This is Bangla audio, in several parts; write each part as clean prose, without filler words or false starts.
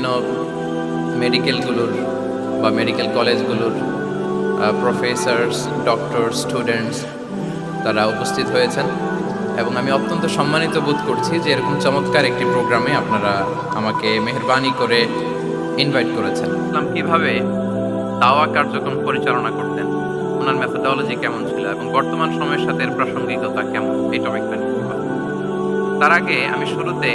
বিভিন্ন মেডিকেলগুলোর বা মেডিকেল কলেজগুলোর প্রফেসরস, ডক্টর, স্টুডেন্টস তারা উপস্থিত হয়েছেন এবং আমি অত্যন্ত সম্মানিত বোধ করছি যে এরকম চমৎকার একটি প্রোগ্রামে আপনারা আমাকে মেহেরবানি করে ইনভাইট করেছেন। কীভাবে দাওয়া কার্যক্রম পরিচালনা করতেন, ওনার মেথোডলজি কেমন ছিল এবং বর্তমান সময়ের সাথে এর প্রাসঙ্গিকতা কেমন, এই টপিকটা নিয়ে কথা। তার আগে আমি শুরুতে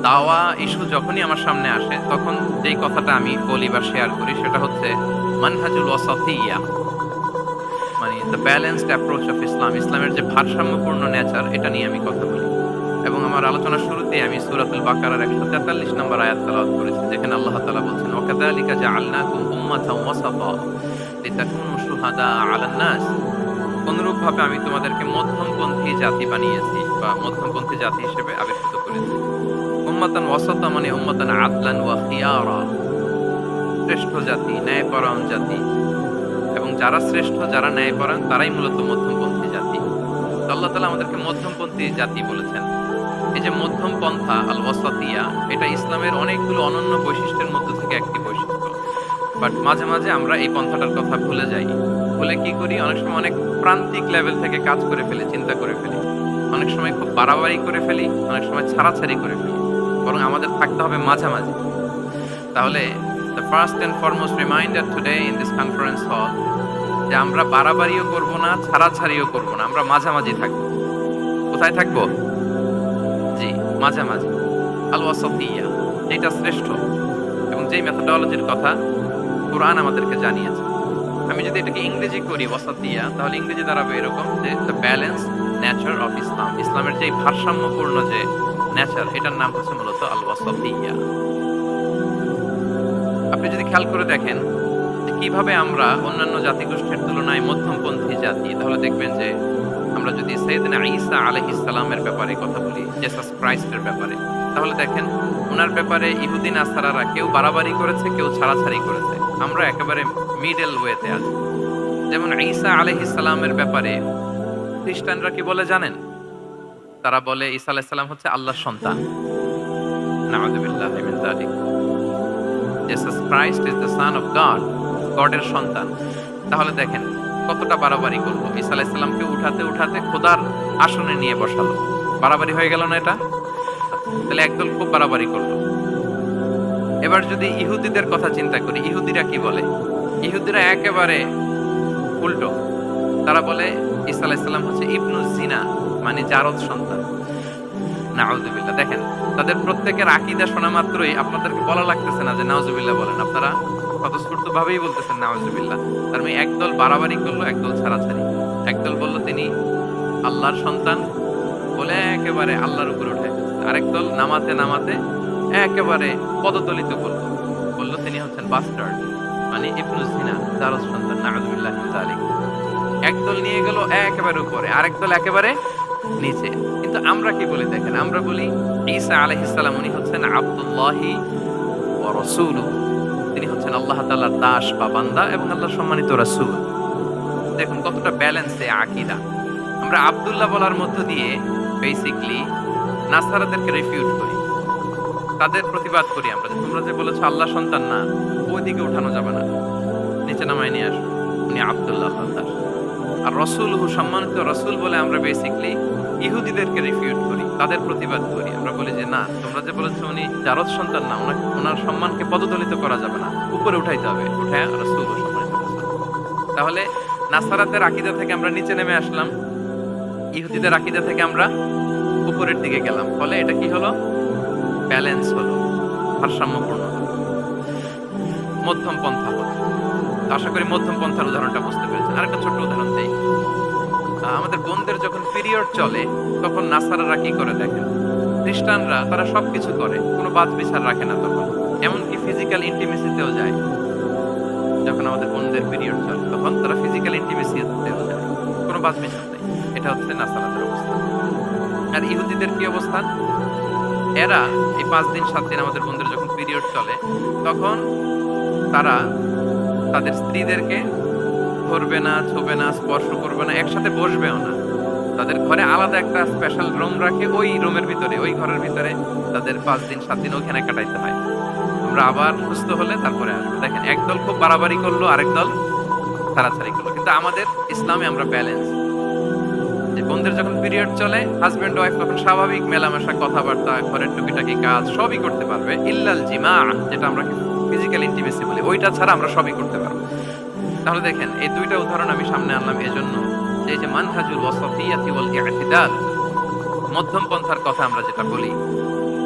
দাওয়া ইস্যু যখনই আমার সামনে আসে তখন যেই কথাটা আমি বলি বা শেয়ার করি সেটা হচ্ছে মানহাজুল ওয়াসাতিয়্যা, মানে the balanced approach of Islam, ইসলামের যে ভারসাম্যপূর্ণ নেচার, এটা নিয়ে আমি কথা বলি। এবং আমার আলোচনার শুরুতেই আমি সূরাতুল বাকারার 143 নম্বর আয়াত তেলাওয়াত করেছি, যেখানে আল্লাহ তাআলা বলছেন ওয়াকাযালিকা জাআলনাকুম উম্মাতান ওয়াসাতা লিতাকুনু শুহাদা আলান নাস, অনুরূপভাবে আমি তোমাদেরকে মধ্যমপন্থী জাতি বানিয়েছি বা মধ্যমপন্থী জাতি হিসেবে আবির্ভূত করেছি। উম্মাতান ওয়াসাতা মানে উম্মাতান আদলান ওয়া খিয়ারা, শ্রেষ্ঠ জাতি, ন্যায়পরায়ণ জাতি, এবং যারা শ্রেষ্ঠ, যারা ন্যায়পরায়ণ তারাই মূলত মধ্যমপন্থী জাতি। আল্লাহ তাআলা আমাদেরকে মধ্যমপন্থী জাতি বলেছেন। এই যে মধ্যম পন্থা আল ওয়াসাতিয়া, এটা ইসলামের অনেকগুলো অনন্য বৈশিষ্ট্যের মধ্যে থেকে একটি বৈশিষ্ট্য। বাট মাঝে মাঝে আমরা এই পন্থাটার কথা ভুলে যাই। ভুলে কি করি, অনেক সময় অনেক প্রান্তিক লেভেল থেকে কাজ করে ফেলি, চিন্তা করে ফেলি, অনেক সময় খুব বাড়াবাড়ি করে ফেলি, অনেক সময় ছাড়াছাড়ি করে ফেলি। বরং আমাদের থাকতে হবে মাঝামাঝি। তাহলে the first and foremost reminder today in this conference hall যে আমরা বাড়াবাড়িও করব না, ছাড়াছাড়িও করব না, আমরা মাঝামাঝি থাকব। কোথায় থাকব? জি, মাঝামাঝি, আল ওয়াসাতিয়্যা, যেটা শ্রেষ্ঠ এবং যেই মেথোডলজির কথা কোরআন আমাদেরকে জানিয়েছে। আমি যদি এটাকে ইংরেজি করি ওয়াসাতিয়্যা, তাহলে ইংরেজি দাঁড়াবে এরকম যে the balance nature of Islam, ইসলামের যেই ভারসাম্যপূর্ণ যে নেচার, এটার নাম হচ্ছে মূলত আল ওয়াসাতিয়্যা। আপনি যদি খেয়াল করে দেখেন কিভাবে আমরা অন্যান্য জাতিগোষ্ঠীর তুলনায় মধ্যমপন্থী জাতি, তাহলে দেখবেন যে আমরা যদি সাইয়েদনা ঈসা আলাইহিস সালামের ব্যাপারে কথা বলি, জিসাস ক্রাইস্টের ব্যাপারে, তাহলে দেখেন ওনার ব্যাপারে ইহুদি নাসারারা কেউ বাড়াবাড়ি করেছে, কেউ ছাড়াছাড়ি করেছে, আমরা একেবারে মিডল ওয়েতে আছি। যেমন ঈসা আলাইহিস সালামের ব্যাপারে খ্রিস্টানরা কি বলে জানেন? তারা বলে ঈসা আলাইহিস সালাম হচ্ছে আল্লাহর সন্তান। নাউযুবিল্লাহি মিন যালিক। Jesus Christ is the son of God, গডের সন্তান। তাহলে দেখেন কতটা বাড়াবাড়ি করলো, ঈসা আলাইহিস সালামকে উঠাতে উঠাতে খোদার আসনে নিয়ে বসালো। বাড়াবাড়ি হয়ে গেল না এটা? তাহলে একদল খুব বাড়াবাড়ি করলো। এবার যদি ইহুদিদের কথা চিন্তা করি, ইহুদিরা কি বলে? ইহুদিরা একেবারে উল্টো। তারা বলে ঈসা আলাইহিস সালাম হচ্ছে ইবনু জিনা, মানে জারদ সন্তান। নাউযুবিল্লাহ। দেখেন তাদের প্রত্যেকের আকীদা শোনা মাত্রই আপনাদেরকে বলা লাগতেছে না যে নাউযুবিল্লাহ বলেন, আপনারা স্বতঃস্ফূর্ত ভাবেই বলতেছেন নাউযুবিল্লাহ। তার মানে একদল বাড়াবাড়ি করলো, একদল ছাড়াছাড়ি। একদল বলল তিনি আল্লাহর সন্তান বলে একেবারে আল্লাহর উপরে উঠে গেছে, আরেক দল নামাতে নামাতে একেবারে পদদলিত করলো, বললো তিনি হচ্ছেন বাস্টার্ড, মানে ইবনু জিনা, জারদ সন্তান। নাউযুবিল্লাহ মিন যালিক। একদল নিয়ে গেল একেবারে উপরে, আরেক দল একেবারে নিচে। কিন্তু আমরা কি বলি দেখেন, আমরা বলি ঈসা আলাইহিস সালাম উনি হচ্ছেন আব্দুল্লাহি ওয়া রাসূলুহু, তিনি হচ্ছেন আল্লাহ তাআলার দাস বা বান্দা এবং আল্লাহর সম্মানিত রাসূল। দেখুন কতটা ব্যালেন্সে আকীদা। আমরা আব্দুল্লাহ বলার মধ্য দিয়ে বেসিক্যালি নাসারাদেরকে রিফিউট করি, তাদের প্রতিবাদ করি আমরা যে তোমরা যে বলেছো আল্লাহ সন্তান না, ওইদিকে উঠানো যাবে না, নিচে নামায় নিয়ে আসো, উনি আব্দুল্লাহ আল্লাহর দাস। আর রাসূলুহু, সম্মানিত রাসূল বলে আমরা বেসিক্যালি ইহুদিদেরকে রিফিউট করি, তাদের প্রতিবাদ করি। আমরা বলি যে না, তোমরা যে বলেছো উনি জারদ সন্তান না, ওনার সম্মানকে পদদলিত করা যাবে না, উপরে উঠাইতে হবে, উঠায় রাসূল সম্মানিত রাসূল। তাহলে নাসারাতের আকীদা থেকে আমরা নিচে নেমে আসলাম, ইহুদিদের আকীদা থেকে আমরা উপরের দিকে গেলাম। ফলে এটা কি হলো? ব্যালেন্স হলো, ভারসাম্যপূর্ণ হলো, মধ্যম পন্থা হলো। আশা করি মধ্যম পন্থার উদাহরণটা বুঝতে পেরেছেন। আরেকটা ছোট্ট উদাহরণ দেই। আমাদের বোনদের যখন পিরিয়ড চলে তখন নাসারারা কি করে দেখেন, খ্রিস্টানরা তারা সবকিছু করে, কোনো বাদ বিচার রাখে না, তখন এমনকি ফিজিক্যাল ইন্টিমেসিতেও যায়। যখন আমাদের বোনদের পিরিয়ড চলে তখন তারা ফিজিক্যাল ইন্টিমেসিতেও যায়, কোনো বাদ বিচার নেই। এটা হচ্ছে নাসারাদের অবস্থা। আর ইহুদিদের কি অবস্থান? এরা এই 5 দিন 7 দিন আমাদের বোনদের যখন পিরিয়ড চলে তখন তারা তাদের স্ত্রীদেরকে ধরবে না, ছুবে না, স্পর্শ করবে না, একসাথে বসবেও না। তাদের ঘরে আলাদা একটা স্পেশাল রুম রাখে, ওই রুমের ভিতরে, ওই ঘরের ভিতরে তাদের 5 দিন 7 দিন ওখানে কাটাইতে হয়। আমরা আবার সুস্থ হলে তারপরে আসবো। দেখেন একদল খুব বাড়াবাড়ি করলো, আরেক দল ছাড়াছাড়ি করলো। কিন্তু আমাদের ইসলামে আমরা ব্যালেন্স, যে বোনদের যখন পিরিয়ড চলে হাজবেন্ড ওয়াইফ তখন স্বাভাবিক মেলামেশা, কথাবার্তা, ঘরের টুকিটাকি কাজ সবই করতে পারবে, ইল্লাল জিমা, যেটা আমরা ফিজিক্যাল ইন্টিমেসি বলি, ওইটা ছাড়া আমরা সবই করতে পারবো। তাহলে দেখেন এই দুইটা উদাহরণ আমি সামনে আনলাম এজন্য যে এই যে মানহাজুল ওয়াসাতিয়াতি ওয়াল ই'তিদাল, মধ্যম পন্থার কথা আমরা যেটা বলি,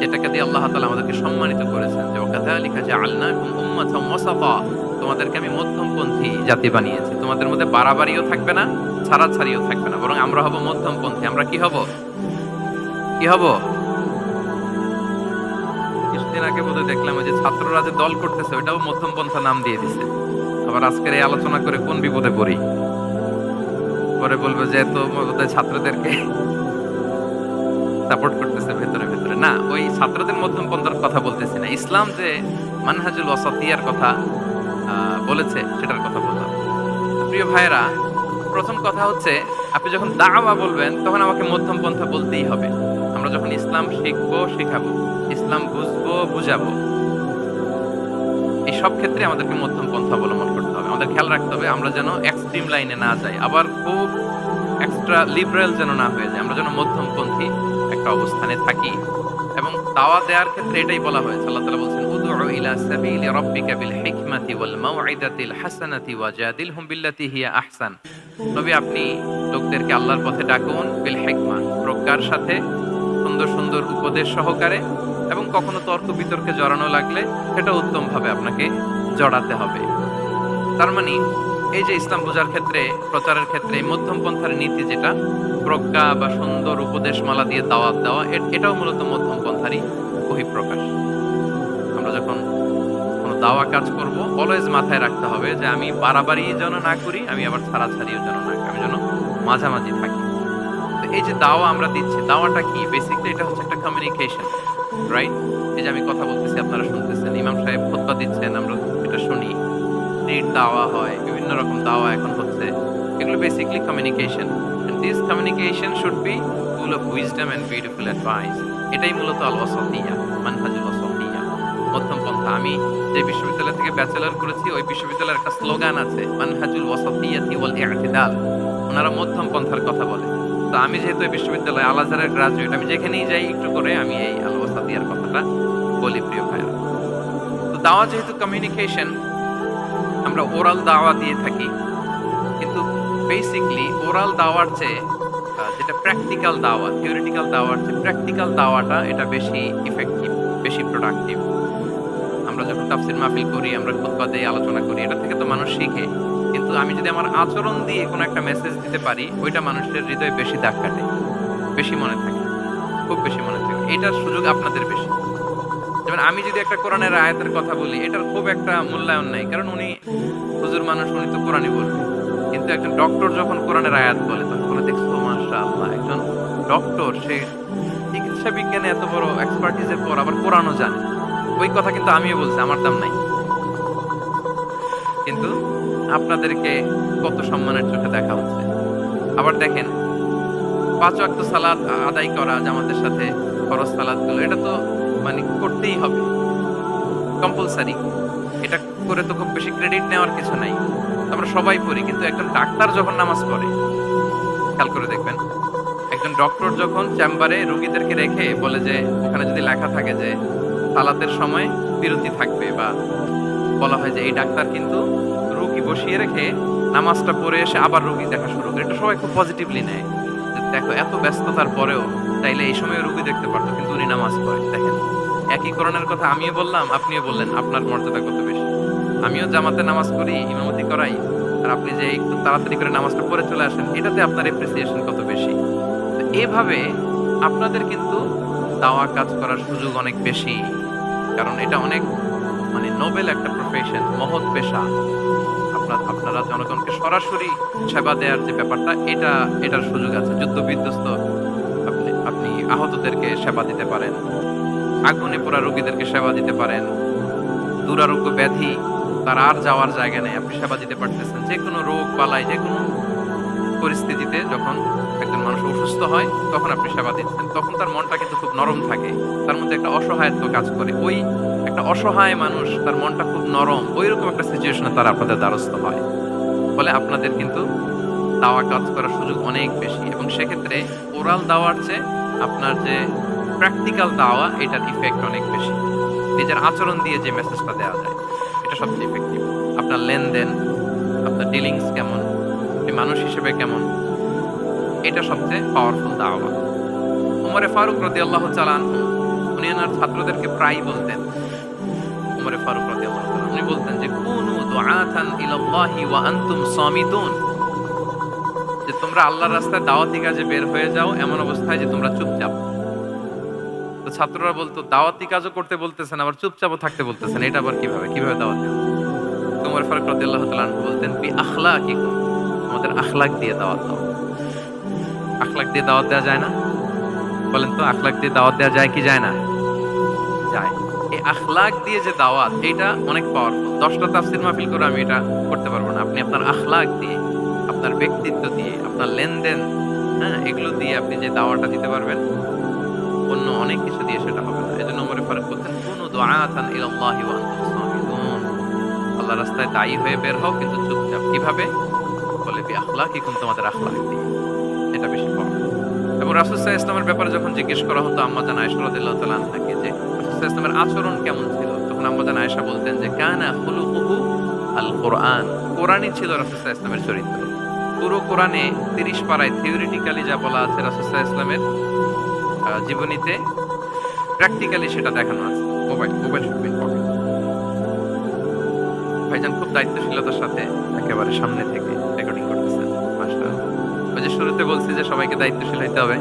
যেটাকে দিয়ে আল্লাহ তাআলা আমাদেরকে সম্মানিত করেছেন, যে ওয়াকাযালিকা জাআলনাকুম উম্মাতান ওয়াসাতা, তোমাদেরকে আমি মধ্যমপন্থী জাতি বানিয়েছি, তোমাদের মধ্যে বাড়াবাড়িও থাকবে না, ছাড়াছাড়িও থাকবে না, বরং আমরা হব মধ্যমপন্থী। আমরা কি হব? কি হব? কিছুদিন আগে বোধহয় দেখলাম ওই যে ছাত্ররা যে দল করতেছে ওইটাও মধ্যমপন্থা নাম দিয়ে দিছে। আবার আজকের এই আলোচনা করে কোন বিপদে পড়ি, পরে বলবে যে তো বোধহয় ছাত্রদেরকে সাপোর্ট করতেছে ভেতরে ভেতরে। না, ওই ছাত্রদের মধ্যমপন্থার কথা বলতেছি না, ইসলাম যে মানহাজুল ওয়াসাতিয়ার কথা বলেছে সেটার কথা বললাম। প্রিয় ভাইরা, প্রথম কথা হচ্ছে আপনি যখন দাওয়া বলবেন তখন আমাকে মধ্যম পন্থা বলতেই হবে। আমরা যখন ইসলাম শিখবো, শেখাবো, ইসলাম বুঝবো, বুঝাবো, এই সব ক্ষেত্রে আমাদেরকে মধ্যম পন্থা অবলম্বন করতে হবে। আমাদের খেয়াল রাখতে হবে আমরা যেন এক্সট্রিম লাইনে না যাই, আবার খুব এক্সট্রা লিবারেল যেন না হয়ে যায়, আমরা যেন মধ্যমপন্থী একটা অবস্থানে থাকি। এবং দাওয়া দেওয়ার ক্ষেত্রে এটাই বলা হয়েছে, আল্লাহ তাআলা বলছেন উদউ ইলা সাবিলি রাব্বিকা বিল হিকমাতি ওয়াল মাউইদাতিল হাসানাতি ওয়াজাদিলহুম বিল্লাতি হিয়া আহসান। নবী, আপনি লোকদেরকে আল্লাহর পথে ডাকুন, বিল হিকমা, প্রজ্ঞার সাথে, সুন্দর সুন্দর উপদেশ সহকারে, এবং কখনো তর্ক বিতর্কে জড়ানো লাগলে সেটা উত্তম ভাবে আপনাকে জড়াতে হবে। তার মানে এই যে ইসলাম বোঝার ক্ষেত্রে, প্রচারের ক্ষেত্রে মধ্যম পন্থার নীতি, যেটা প্রজ্ঞা বা সুন্দর উপদেশমালা দিয়ে দাওয়াত দেওয়া, এটাও মূলত মধ্যম পন্থারই বহিঃপ্রকাশ। আমরা যখন কোনো দাওয়া কাজ করব অলওয়েজ মাথায় রাখতে হবে যে আমি বাড়াবাড়ি যেন না করি, আমি আবার ছাড়াছাড়িও যেন না করি, আমি যেন মাঝামাঝি থাকি। তো এই যে দাওয়া আমরা দিচ্ছি, দাওয়াটা কি? বেসিকলি এটা হচ্ছে একটা কমিউনিকেশন, রাইট? এই যে আমি কথা বলতেছি, আপনারা শুনতেছেন, ইমাম সাহেব খুতবা দিচ্ছেন, আমরা এটা শুনি, দাওয়া হয়, বিভিন্ন রকম দাওয়া এখন হচ্ছে, এগুলো basically communication. This communication should be full of wisdom and beautiful advice. এটাই মূলত আল ওয়াসাতিয়া, মানহাজুল ওয়াসাতিয়া, মধ্যম পন্থা। আমি যে বিশ্ববিদ্যালয় থেকে ব্যাচেলর করেছি, ওই বিশ্ববিদ্যালয়ের একটা স্লোগান আছে, মানহাজুল ওয়াসাতিয়াতি ওয়াল ই'তিদাল। ওনারা মধ্যম পন্থার কথা বলে। তো আমি যেহেতু এই বিশ্ববিদ্যালয় আল আজহারের গ্রাজুয়েট, আমি যেখানেই যাই একটু করে আমি এই আল ওয়াসাতিয়ার কথাটা বলি, প্রিয় ভাইরা। তো দাওয়া যেহেতু কমিউনিকেশন, আমরা ওরাল দাওয়া দিয়ে থাকি, কিন্তু বেসিকলি ওরাল দাওয়ার চেয়ে যেটা প্র্যাকটিক্যাল দাওয়া, থিওরিটিক্যাল দাওয়ার চেয়ে প্র্যাকটিক্যাল দাওয়াটা এটা বেশি ইফেক্টিভ, বেশি প্রোডাক্টিভ। আমরা যখন তাফসির মাহফিল করি, আমরা খুতবা দেই, আলোচনা করি, এটা থেকে তো মানুষ শিখে, কিন্তু আমি যদি আমার আচরণ দিয়ে কোনো একটা মেসেজ দিতে পারি, ওইটা মানুষের হৃদয়ে বেশি দাগ কাটে, বেশি মনে থাকে, খুব বেশি মনে থাকে। এটার সুযোগ আপনাদের বেশি। যেমন আমি যদি একটা কোরআনের আয়াতের কথা বলি, এটার খুব একটা মূল্যায়ন নাই, কারণ উনি হুজুর মানুষ, উনি তো কোরআনই বলবে। কিন্তু একজন ডক্টর যখন কোরআনের আয়াত বলে, তখন বলে দেখছো মাশাআল্লাহ, একজন ডক্টর, সে চিকিৎসা বিজ্ঞানে এত বড় এক্সপার্টিজের পর আবার কোরআনও জানে। ওই কথা কিন্তু আমিও বলছি, আমার দাম নাই। কিন্তু আপনাদেরকে কত সম্মানের চোখে দেখা হচ্ছে। আবার দেখেন 5 ওয়াক্ত সালাত আদায় করা জামাতের সাথে, ফরজ সালাতগুলো, এটা তো মানে করতেই হবে, কম্পালসারি। এটা করে তো খুব বেশি ক্রেডিট নেওয়ার কিছু নাই, আমরা সবাই পড়ি। কিন্তু একজন ডাক্তার যখন নামাজ পড়ে, খেয়াল করে দেখবেন, একজন ডক্টর যখন চেম্বারে রোগীদেরকে রেখে বলে যে ওখানে যদি লেখা থাকে যে সালাতের সময় বিরতি থাকবে, বা বলা হয় যে এই ডাক্তার কিন্তু রোগী বসিয়ে রেখে নামাজটা পড়ে এসে আবার রোগী দেখা শুরু করে, এটা সবাই খুব পজিটিভলি নেয়। দেখো এত ব্যস্ততার পরেও তাইলে এই সময় রোগী দেখতে পারতো, কিন্তু উনি নামাজ পড়ে। দেখেন একই কোরআনের কথা আমিও বললাম, আপনিও বললেন, আপনার মর্যাদা কত বেশি। আমিও জামাতে নামাজ পড়ি, ইমামতি করাই, আর আপনি যে একটু তাড়াতাড়ি করে নামাজটা পড়ে চলে আসেন, এটাতে আপনার এপ্রিসিয়েশন কত বেশি। তো এভাবে আপনাদের কিন্তু দাওয়া কাজ করার সুযোগ অনেক বেশি, কারণ এটা অনেক মানে নোবেল একটা প্রফেশন, মহৎ পেশা। আপনারা জনগণকে সরাসরি সেবা দেওয়ার যে ব্যাপারটা, এটার সুযোগ আছে। যুদ্ধ বিধ্বস্ত আপনি আহতদেরকে সেবা দিতে পারেন, আগুনে পোড়া রোগীদেরকে সেবা দিতে পারেন, দুরারোগ্য ব্যাধি, তার আর যাওয়ার জায়গা নেই, আপনি সেবা দিতে পারতেছেন। যে কোনো রোগ বালাই, যে কোনো পরিস্থিতিতে যখন একজন মানুষ অসুস্থ হয়, তখন আপনি সেবা দিচ্ছেন, তখন তার মনটা কিন্তু খুব নরম থাকে, তার মধ্যে একটা অসহায়ত্ব কাজ করে। ওই একটা অসহায় মানুষ, তার মনটা খুব নরম, ওইরকম একটা সিচুয়েশনে তারা আপনাদের দ্বারস্থ হয়। ফলে আপনাদের কিন্তু দাওয়া কাজ করার সুযোগ অনেক বেশি, এবং সেক্ষেত্রে ওরাল দাওয়ার চেয়ে আপনার যে প্র্যাকটিক্যাল দাওয়া, এটার ইফেক্ট অনেক বেশি। নিজের আচরণ দিয়ে যে মেসেজটা দেওয়া যায়, এটা সবচেয়ে ইফেক্টিভ। আপনার লেনদেন, আপনার ডিলিংস কেমন, আপনি মানুষ হিসেবে কেমন, এটা সবচেয়ে পাওয়ারফুল দাওয়া। উমরে ফারুক রাদিয়াল্লাহু তাআলা আনহু, উনি ওনার ছাত্রদেরকে প্রায়ই বলতেন, উমরে ফারুক রাদিয়াল্লাহু তাআলা উনি বলতেন যে কুনু দুআতান ইলাল্লাহি ওয়া আনতুম সামিতুন, যে তোমরা আল্লাহর রাস্তায় দাওয়াতি কাজে বের হয়ে যাও এমন অবস্থায় যে তোমরা চুপচাপ। তো ছাত্ররা বলতো, দাওয়াতি কাজও করতে বলতেছেন, আবার চুপচাপও থাকতে বলতেছেন, এটা আবার কিভাবে দাওয়াত দেব? তো উমর ফারুক রাদিয়াল্লাহু তাআলা আনহু বলতেন, বি আখলাকিকুম, আমাদের আখলাক দিয়ে দাওয়াত দাও। আখলাক দিয়ে দাওয়াত দেওয়া যায় না? বলেন তো, আখলাক দিয়ে দাওয়াত দেওয়া যায় কি যায় না? যায়। এই আখলাক দিয়ে যে দাওয়াত, এটা অনেক পাওয়ারফুল। 10টা তাফসীর মাহফিল করে আমি এটা করতে পারবো না। আপনি আপনার আখলাক দিয়ে, আপনার ব্যক্তিত্ব দিয়ে, আপনার লেনদেন, হ্যাঁ, এগুলো দিয়ে আপনি যে দাওয়াটা দিতে পারবেন, অন্য অনেক কিছু দিয়ে সেটা হবে না। এজন্য ওমর ফারুক বলতেন, কুনু দুআতান ইলাল্লাহি ওয়া আনতুম সামিতুন, আল্লাহর রাস্তায় দায়ী হয়ে বের হও কিন্তু চুপচাপ। কিভাবে? বলে বি আখলাকিকুম, তোমাদের আখলাক দিয়ে। এটা বেশি পাওয়ারফুল। এবং রাসূল সাল্লাল্লাহু আলাইহি ওয়াসাল্লামের ব্যাপারে যখন জিজ্ঞেস করা হতো আম্মা জান আয়েশা রাদিয়াল্লাহু তাআলা আনহাকে, যে রাসূল সাল্লাল্লাহু আলাইহি ওয়াসাল্লামের আচরণ কেমন ছিল, তখন আম্মা জান আয়েশা বলতেন যে কানা খুলুকুহু আল কুরআন, কোরআনই ছিল রাসূল সাল্লাল্লাহু আলাইহি ওয়াসাল্লামের চরিত্র। পুরো কোরআনে 30 পারায় থিওরিটিক্যালি যা বলা আছে রাসূল সাল্লাল্লাহু আলাইহি ওয়াসাল্লামের জীবনীতে, প্র্যাকটিক্যালি সেটা দেখানো আছে। Mobile should be in pocket. ভাইজান খুব দায়িত্বশীলতার সাথে একেবারে সামনে থেকে রেকর্ডিং করতেছেন, মাশাআল্লাহ। ওই যে শুরুতে বলছি যে সবাইকে দায়িত্বশীল হইতে হবে।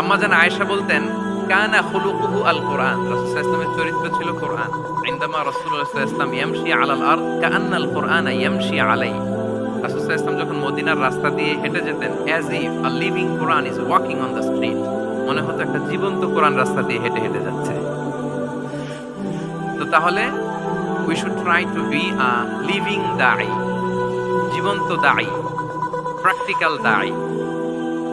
আম্মা জান আয়েশা বলতেন, কানা খুলুকুহু আল কুরআন, রাসূল সাল্লাল্লাহু আলাইহি ওয়াসাল্লামের চরিত্র ছিল কোরআন। ইনদামা রাসূলুল্লাহ সাল্লাল্লাহু আলাইহি ওয়াসাল্লাম ইয়ামশি আলাল আরদ কাআন্নাল কুরআনা ইয়ামশি আলাইহি, রাসূল সাল্লাল্লাহু আলাইহি ওয়াসাল্লাম যখন মদিনার রাস্তা দিয়ে হেঁটে যেতেন, as if a living Quran is walking on the street, মনে হতো একটা জীবন্ত কোরআন রাস্তা দিয়ে হেঁটে হেঁটে যাচ্ছে। তো তাহলে we should try to be a living দাঈ, জীবন্ত দাঈ, প্র্যাকটিক্যাল দাঈ।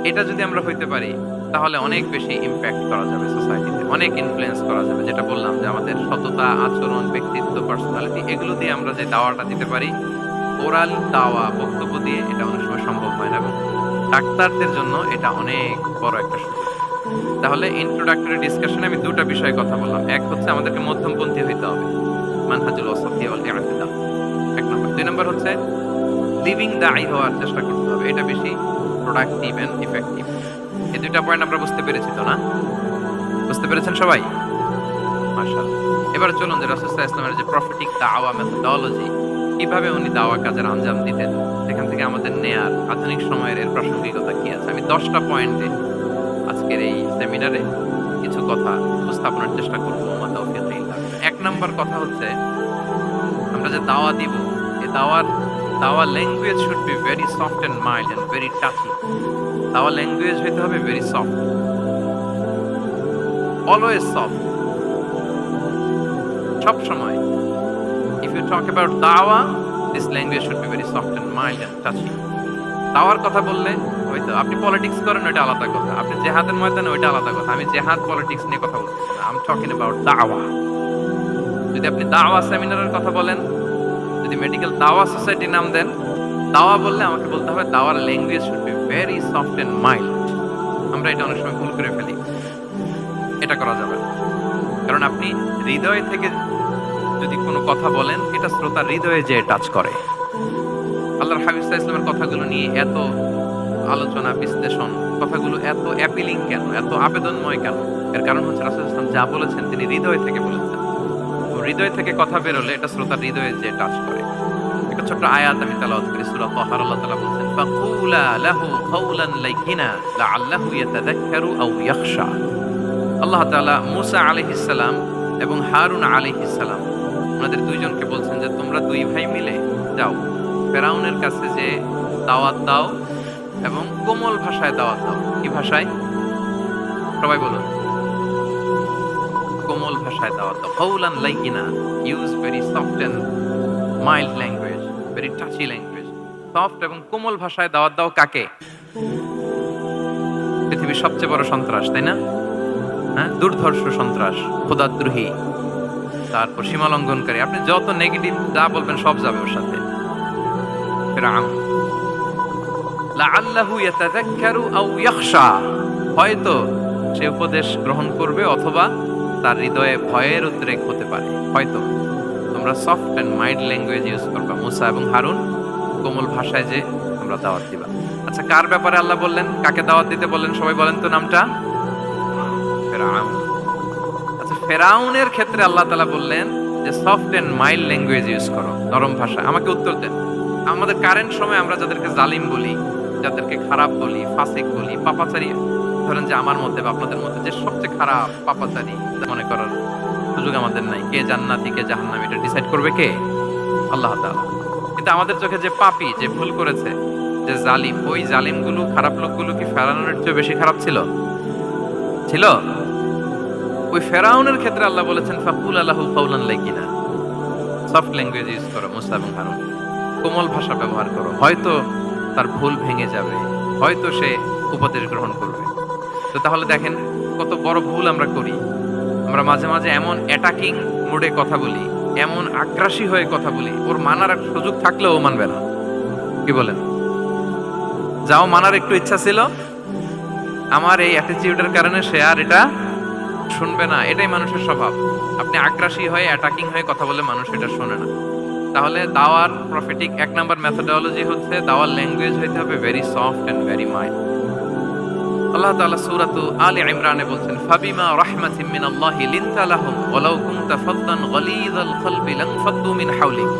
এটা যদি আমরা হইতে পারি, তাহলে অনেক বেশি ইম্প্যাক্ট করা যাবে সোসাইটিতে, অনেক ইনফ্লুয়েন্স করা যাবে। যেটা বললাম যে আমাদের সততা, আচরণ, ব্যক্তিত্ব, পার্সোনালিটি, এগুলো দিয়ে আমরা যে দাওয়াটা দিতে পারি, ওরাল দাওয়া, বক্তব্য দিয়ে, এটা অনেক সময় সম্ভব হয় না। এবং ডাক্তারদের জন্য এটা অনেক বড় একটা সুযোগ। তাহলে ইন্ট্রোডাক্টরি ডিসকাশনে আমি দুটো বিষয়ে কথা বললাম। এক হচ্ছে আমাদেরকে মধ্যমপন্থী হইতে হবে, মানহাজুল ওয়াসাতিয়া ওয়াল ই'তিদাল, এক নম্বর। দুই নম্বর হচ্ছে লিভিং দাঈ হওয়ার চেষ্টা করতে হবে, এটা বেশি প্রোডাক্টিভ এন্ড ইফেক্টিভ। এই দুইটা পয়েন্ট আমরা বুঝতে পেরেছি তো না? বুঝতে পেরেছেন সবাই? মাশাআল্লাহ। এবার চলুন যে রাসূল সাল্লাল্লাহু আলাইহি ওয়াসাল্লামের যে প্রফেটিক দাওয়া মেথোডোলজি, কিভাবে উনি দাওয়া কাজের আঞ্জাম দিতেন, সেখান থেকে আমাদের নেয়ার আধুনিক সময়ের এর প্রাসঙ্গিকতা কি আছে, আমি 10টা পয়েন্টে আজকের এই সেমিনারে কিছু কথা উপস্থাপনের চেষ্টা করব। ওমা তাওফীকী ইল্লা বিল্লাহ। এক নাম্বার কথা হচ্ছে, আমরা যে দাওয়া দিব, এই দাওয়া language should be very soft and mild and very touchy. দাওয়া ল্যাঙ্গুয়েজ হইতে হবে ভেরি সফট, অলওয়েজ সফট, সব সময়। ইফ ইউ টক অ্যাবাউট দাওয়া, this language should be very soft and mild and touchy. দাওয়ার কথা বললে, হয়তো আপনি পলিটিক্স করেন, ওইটা আলাদা কথা। আপনি জেহাদের ময়দানে, ওইটা আলাদা কথা। আমি জেহাদ পলিটিক্স নিয়ে কথা বলতেছি না, আই এম টকিং অ্যাবাউট দাওয়া। যদি আপনি দাওয়া সেমিনারের কথা বলেন, যদি মেডিকেল দাওয়া সোসাইটি নাম দেন, দাওয়া বললে আমাকে বলতে হবে দাওয়ার language should be very soft and mild. আমরা এটা অনেক সময় ভুল করে ফেলি, এটা করা যাবে না। কারণ আপনি হৃদয় থেকে যদি কোনো কথা বলেন, এটা শ্রোতার হৃদয়ে যে টাচ করে। আল্লাহর হাবিব সাল্লাল্লাহু আলাইহি ওয়াসাল্লামের কথাগুলো নিয়ে এত আলোচনা, বিশ্লেষণ, কথাগুলো এত অ্যাপিলিং কেন, এত আবেদনময় কেন? এর কারণ হচ্ছে রাসূল সাল্লাল্লাহু আলাইহি ওয়াসাল্লাম যা বলেছেন তিনি হৃদয় থেকে বলেছেন। হৃদয় থেকে কথা বেরোলে এটা শ্রোতার হৃদয়ে যে টাচ করে। একটা ছোট্ট আয়াত আমি তেলাওয়াত করি, সূরা তাহার। আল্লাহ তাআলা বলেন, ফাকুলা লাহু কাওলান লাইয়িনা লাআল্লাহু ইয়াতাযাক্কারু আও ইয়াখশা। আল্লাহ তাআলা মূসা আলাইহিস সালাম এবং হারুন আলাইহিস সালাম, ওনাদের দুইজনকে বলছেন যে তোমরা দুই ভাই মিলে যাও, ফেরাউনের কাছে যে দাওয়াত দাও এবং কোমল ভাষায় দাওয়াত দাও। কি ভাষায়? সবাই বলুন। কোমল ভাষায় দাওয়াত দাও। কাওলান লাইয়িনা, use very soft and mild language, very touchy language. Soft এবং কোমল ভাষায় দাওয়াত দাও কাকে? পৃথিবীর সবচেয়ে বড় সন্ত্রাস, তাই না? হ্যাঁ, দুর্ধর্ষ সন্ত্রাস, খোদাদ্রোহী, তারপর সীমা লঙ্ঘনকারী, আপনি যত নেগেটিভ যা বলবেন সব যাবে ওর সাথে। ফিরআউন লাআল্লাহু ইয়াতাযাক্কারু আও ইয়াখশা, হয়তো সে উপদেশ গ্রহণ করবে অথবা তার হৃদয়ে ভয়ের উদ্রেক হতে পারে। হয়তো তোমরা soft and mild language use করবা, মুসা এবং হারুন, কোমল ভাষায় যে তোমরা দাওয়াত দিবা। আচ্ছা, কার ব্যাপারে আল্লাহ বললেন, কাকে দাওয়াত দিতে বললেন, সবাই বলেন তো নামটা? ফেরাউন। আচ্ছা, ফেরাউনের ক্ষেত্রে আল্লাহ তাআলা বললেন যে soft and mild language use করো, নরম ভাষা। আমাকে উত্তর দেন, আমাদের কারেন্ট সময় আমরা যাদেরকে জালিম বলি, যাদেরকে খারাপ বলি, ফাসিক বলি, পাপাচারী, ধরেন যে আমার মধ্যে বা আপনাদের মধ্যে যে সবচেয়ে খারাপ পাপাচারী মনে করার সুযোগ আমাদের নাই। কে জান্নাতি কে জাহান্নামী এটা ডিসাইড করবে কে? আল্লাহ তাআলা। কিন্তু আমাদের চোখে যে পাপী, যে ভুল করেছে, যে জালিম, ওই জালিমগুলো, খারাপ লোকগুলো কি ফেরাউনের চেয়ে বেশি খারাপ ছিল? ছিল? ওই ফেরাউনের ক্ষেত্রে আল্লাহ বলেছেন ফাকুল আলাহু কাওলান লাইকিনা, সফট ল্যাঙ্গুয়েজ ইউজ করো মুসা এবং হারুন, কোমল ভাষা ব্যবহার করো, হয়তো তার ভুল ভেঙে যাবে, হয়তো সে উপদেশ গ্রহণ করবে। তো তাহলে দেখেন কত বড় ভুল আমরা করি। আমরা মাঝে মাঝে এমন অ্যাটাকিং মোডে কথা বলি, এমন আগ্রাসী হয়ে কথা বলি, ওর মানার এক সুযোগ থাকলেও ও মানবে না। কি বলেন? যাও মানার একটু ইচ্ছা ছিল, আমার এই অ্যাটিটিউডের কারণে সে আর এটা শুনবে না। এটাই মানুষের স্বভাব। আপনি আগ্রাসী হয়ে অ্যাটাকিং হয়ে কথা বলে মানুষ এটা শোনে না। তাহলে দাওয়ার প্রফেটিক 1 নাম্বার মেথোডোলজি হচ্ছে দাওয়ার ল্যাঙ্গুয়েজ হইতে হবে very soft and very mild. আল্লাহ তাআলা সূরাতু আলে ইমরানে বলছেন ফাবিমা রাহমাতিন মিনাল্লাহি লিনতা লাহুম ওয়ালাউ কুনতা ফাদ্দান গালিযাল কলবি লানফাদ্দু মিন হাওলিক।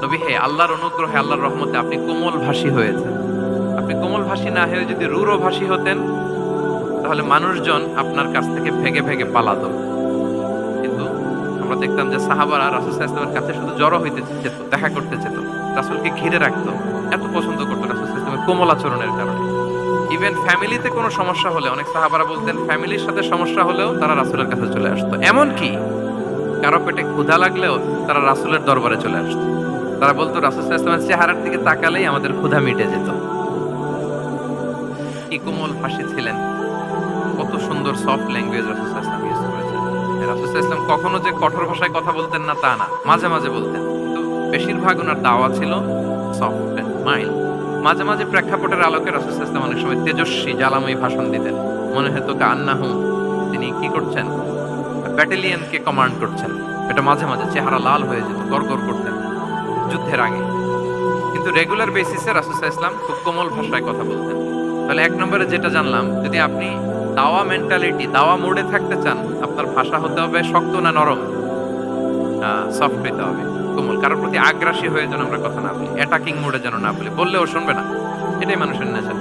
নবী হে, আল্লাহর অনুগ্রহে, আল্লাহর রহমতে আপনি কোমল ভাষী হয়েছেন। আপনি কোমল ভাষী না হয়ে যদি রূঢ় ভাষী হতেন তাহলে মানুষজন আপনার কাছ থেকে ভেগে ভেগে পালাতো। কিন্তু আমরা দেখতাম যে সাহাবারা রাসূল সাল্লাল্লাহু আলাইহি ওয়াসাল্লামের কাছে শুধু জড়ো হইতে চেত, দেখা করতে চেত, রাসূলকে ঘিরে রাখতো, এত পছন্দ করতো রাসূল সাল্লাল্লাহু আলাইহি ওয়াসাল্লামের কোমল আচরণের কারণে। ইভেন ফ্যামিলিতে কোনো সমস্যা হলে, অনেক সাহাবারা বলতেন ফ্যামিলির সাথে সমস্যা হলেও তারা রাসূলের কাছে চলে আসতো। এমনকি কারো পেটে ক্ষুধা লাগলেও তারা রাসূলের দরবারে চলে আসতো। তারা বলতো রাসূল সাল্লাল্লাহু আলাইহি ওয়াসাল্লামের চেহারার দিকে তাকালেই আমাদের ক্ষুধা মিটে যেত। কি কোমল ভাষী ছিলেন, কত সুন্দর সফট ল্যাঙ্গুয়েজ রাসূল সাল্লাল্লাহু আলাইহি ওয়াসাল্লাম ইউজ করেছেন। রাসূল সাল্লাল্লাহু আলাইহি ওয়াসাল্লাম কখনো যে কঠোর ভাষায় কথা বলতেন না তা না, মাঝে মাঝে বলতেন, কিন্তু বেশিরভাগ ওনার দাওয়া ছিল সফট এন্ড মাইল্ড। মাঝে মাঝে প্রেক্ষাপটের আলোকে রাসূল সাল্লাল্লাহু আলাইহি ওয়াসাল্লাম অনেক সময় তেজস্বী জ্বালাময়ী ভাষণ দিতেন। মনে হতো কান্নাহু তিনি কি করছেন, ব্যাটালিয়নকে কমান্ড করছেন। এটা মাঝে মাঝে চেহারা লাল হয়ে যেত, গড়গড় করতেন যুদ্ধের আগে। কিন্তু রেগুলার বেসিসে রাসূল সাল্লাল্লাহু আলাইহি ওয়াসাল্লাম খুব কোমল ভাষায় কথা বলতেন। তাহলে 1 নম্বরে যেটা জানলাম, যদি আপনি দাওয়া মেন্টালিটি, দাওয়া মোডে থাকতে চান, আপনার ভাষা হতে হবে শক্ত না নরম? সফট হইতে হবে, কোমল। কারোর প্রতি আগ্রাসী হয়ে যেন আমরা কথা না বলি, অ্যাটাকিং মোডে যেন না বলি, বললেও শুনবে না। এটাই মানুষের নেচার,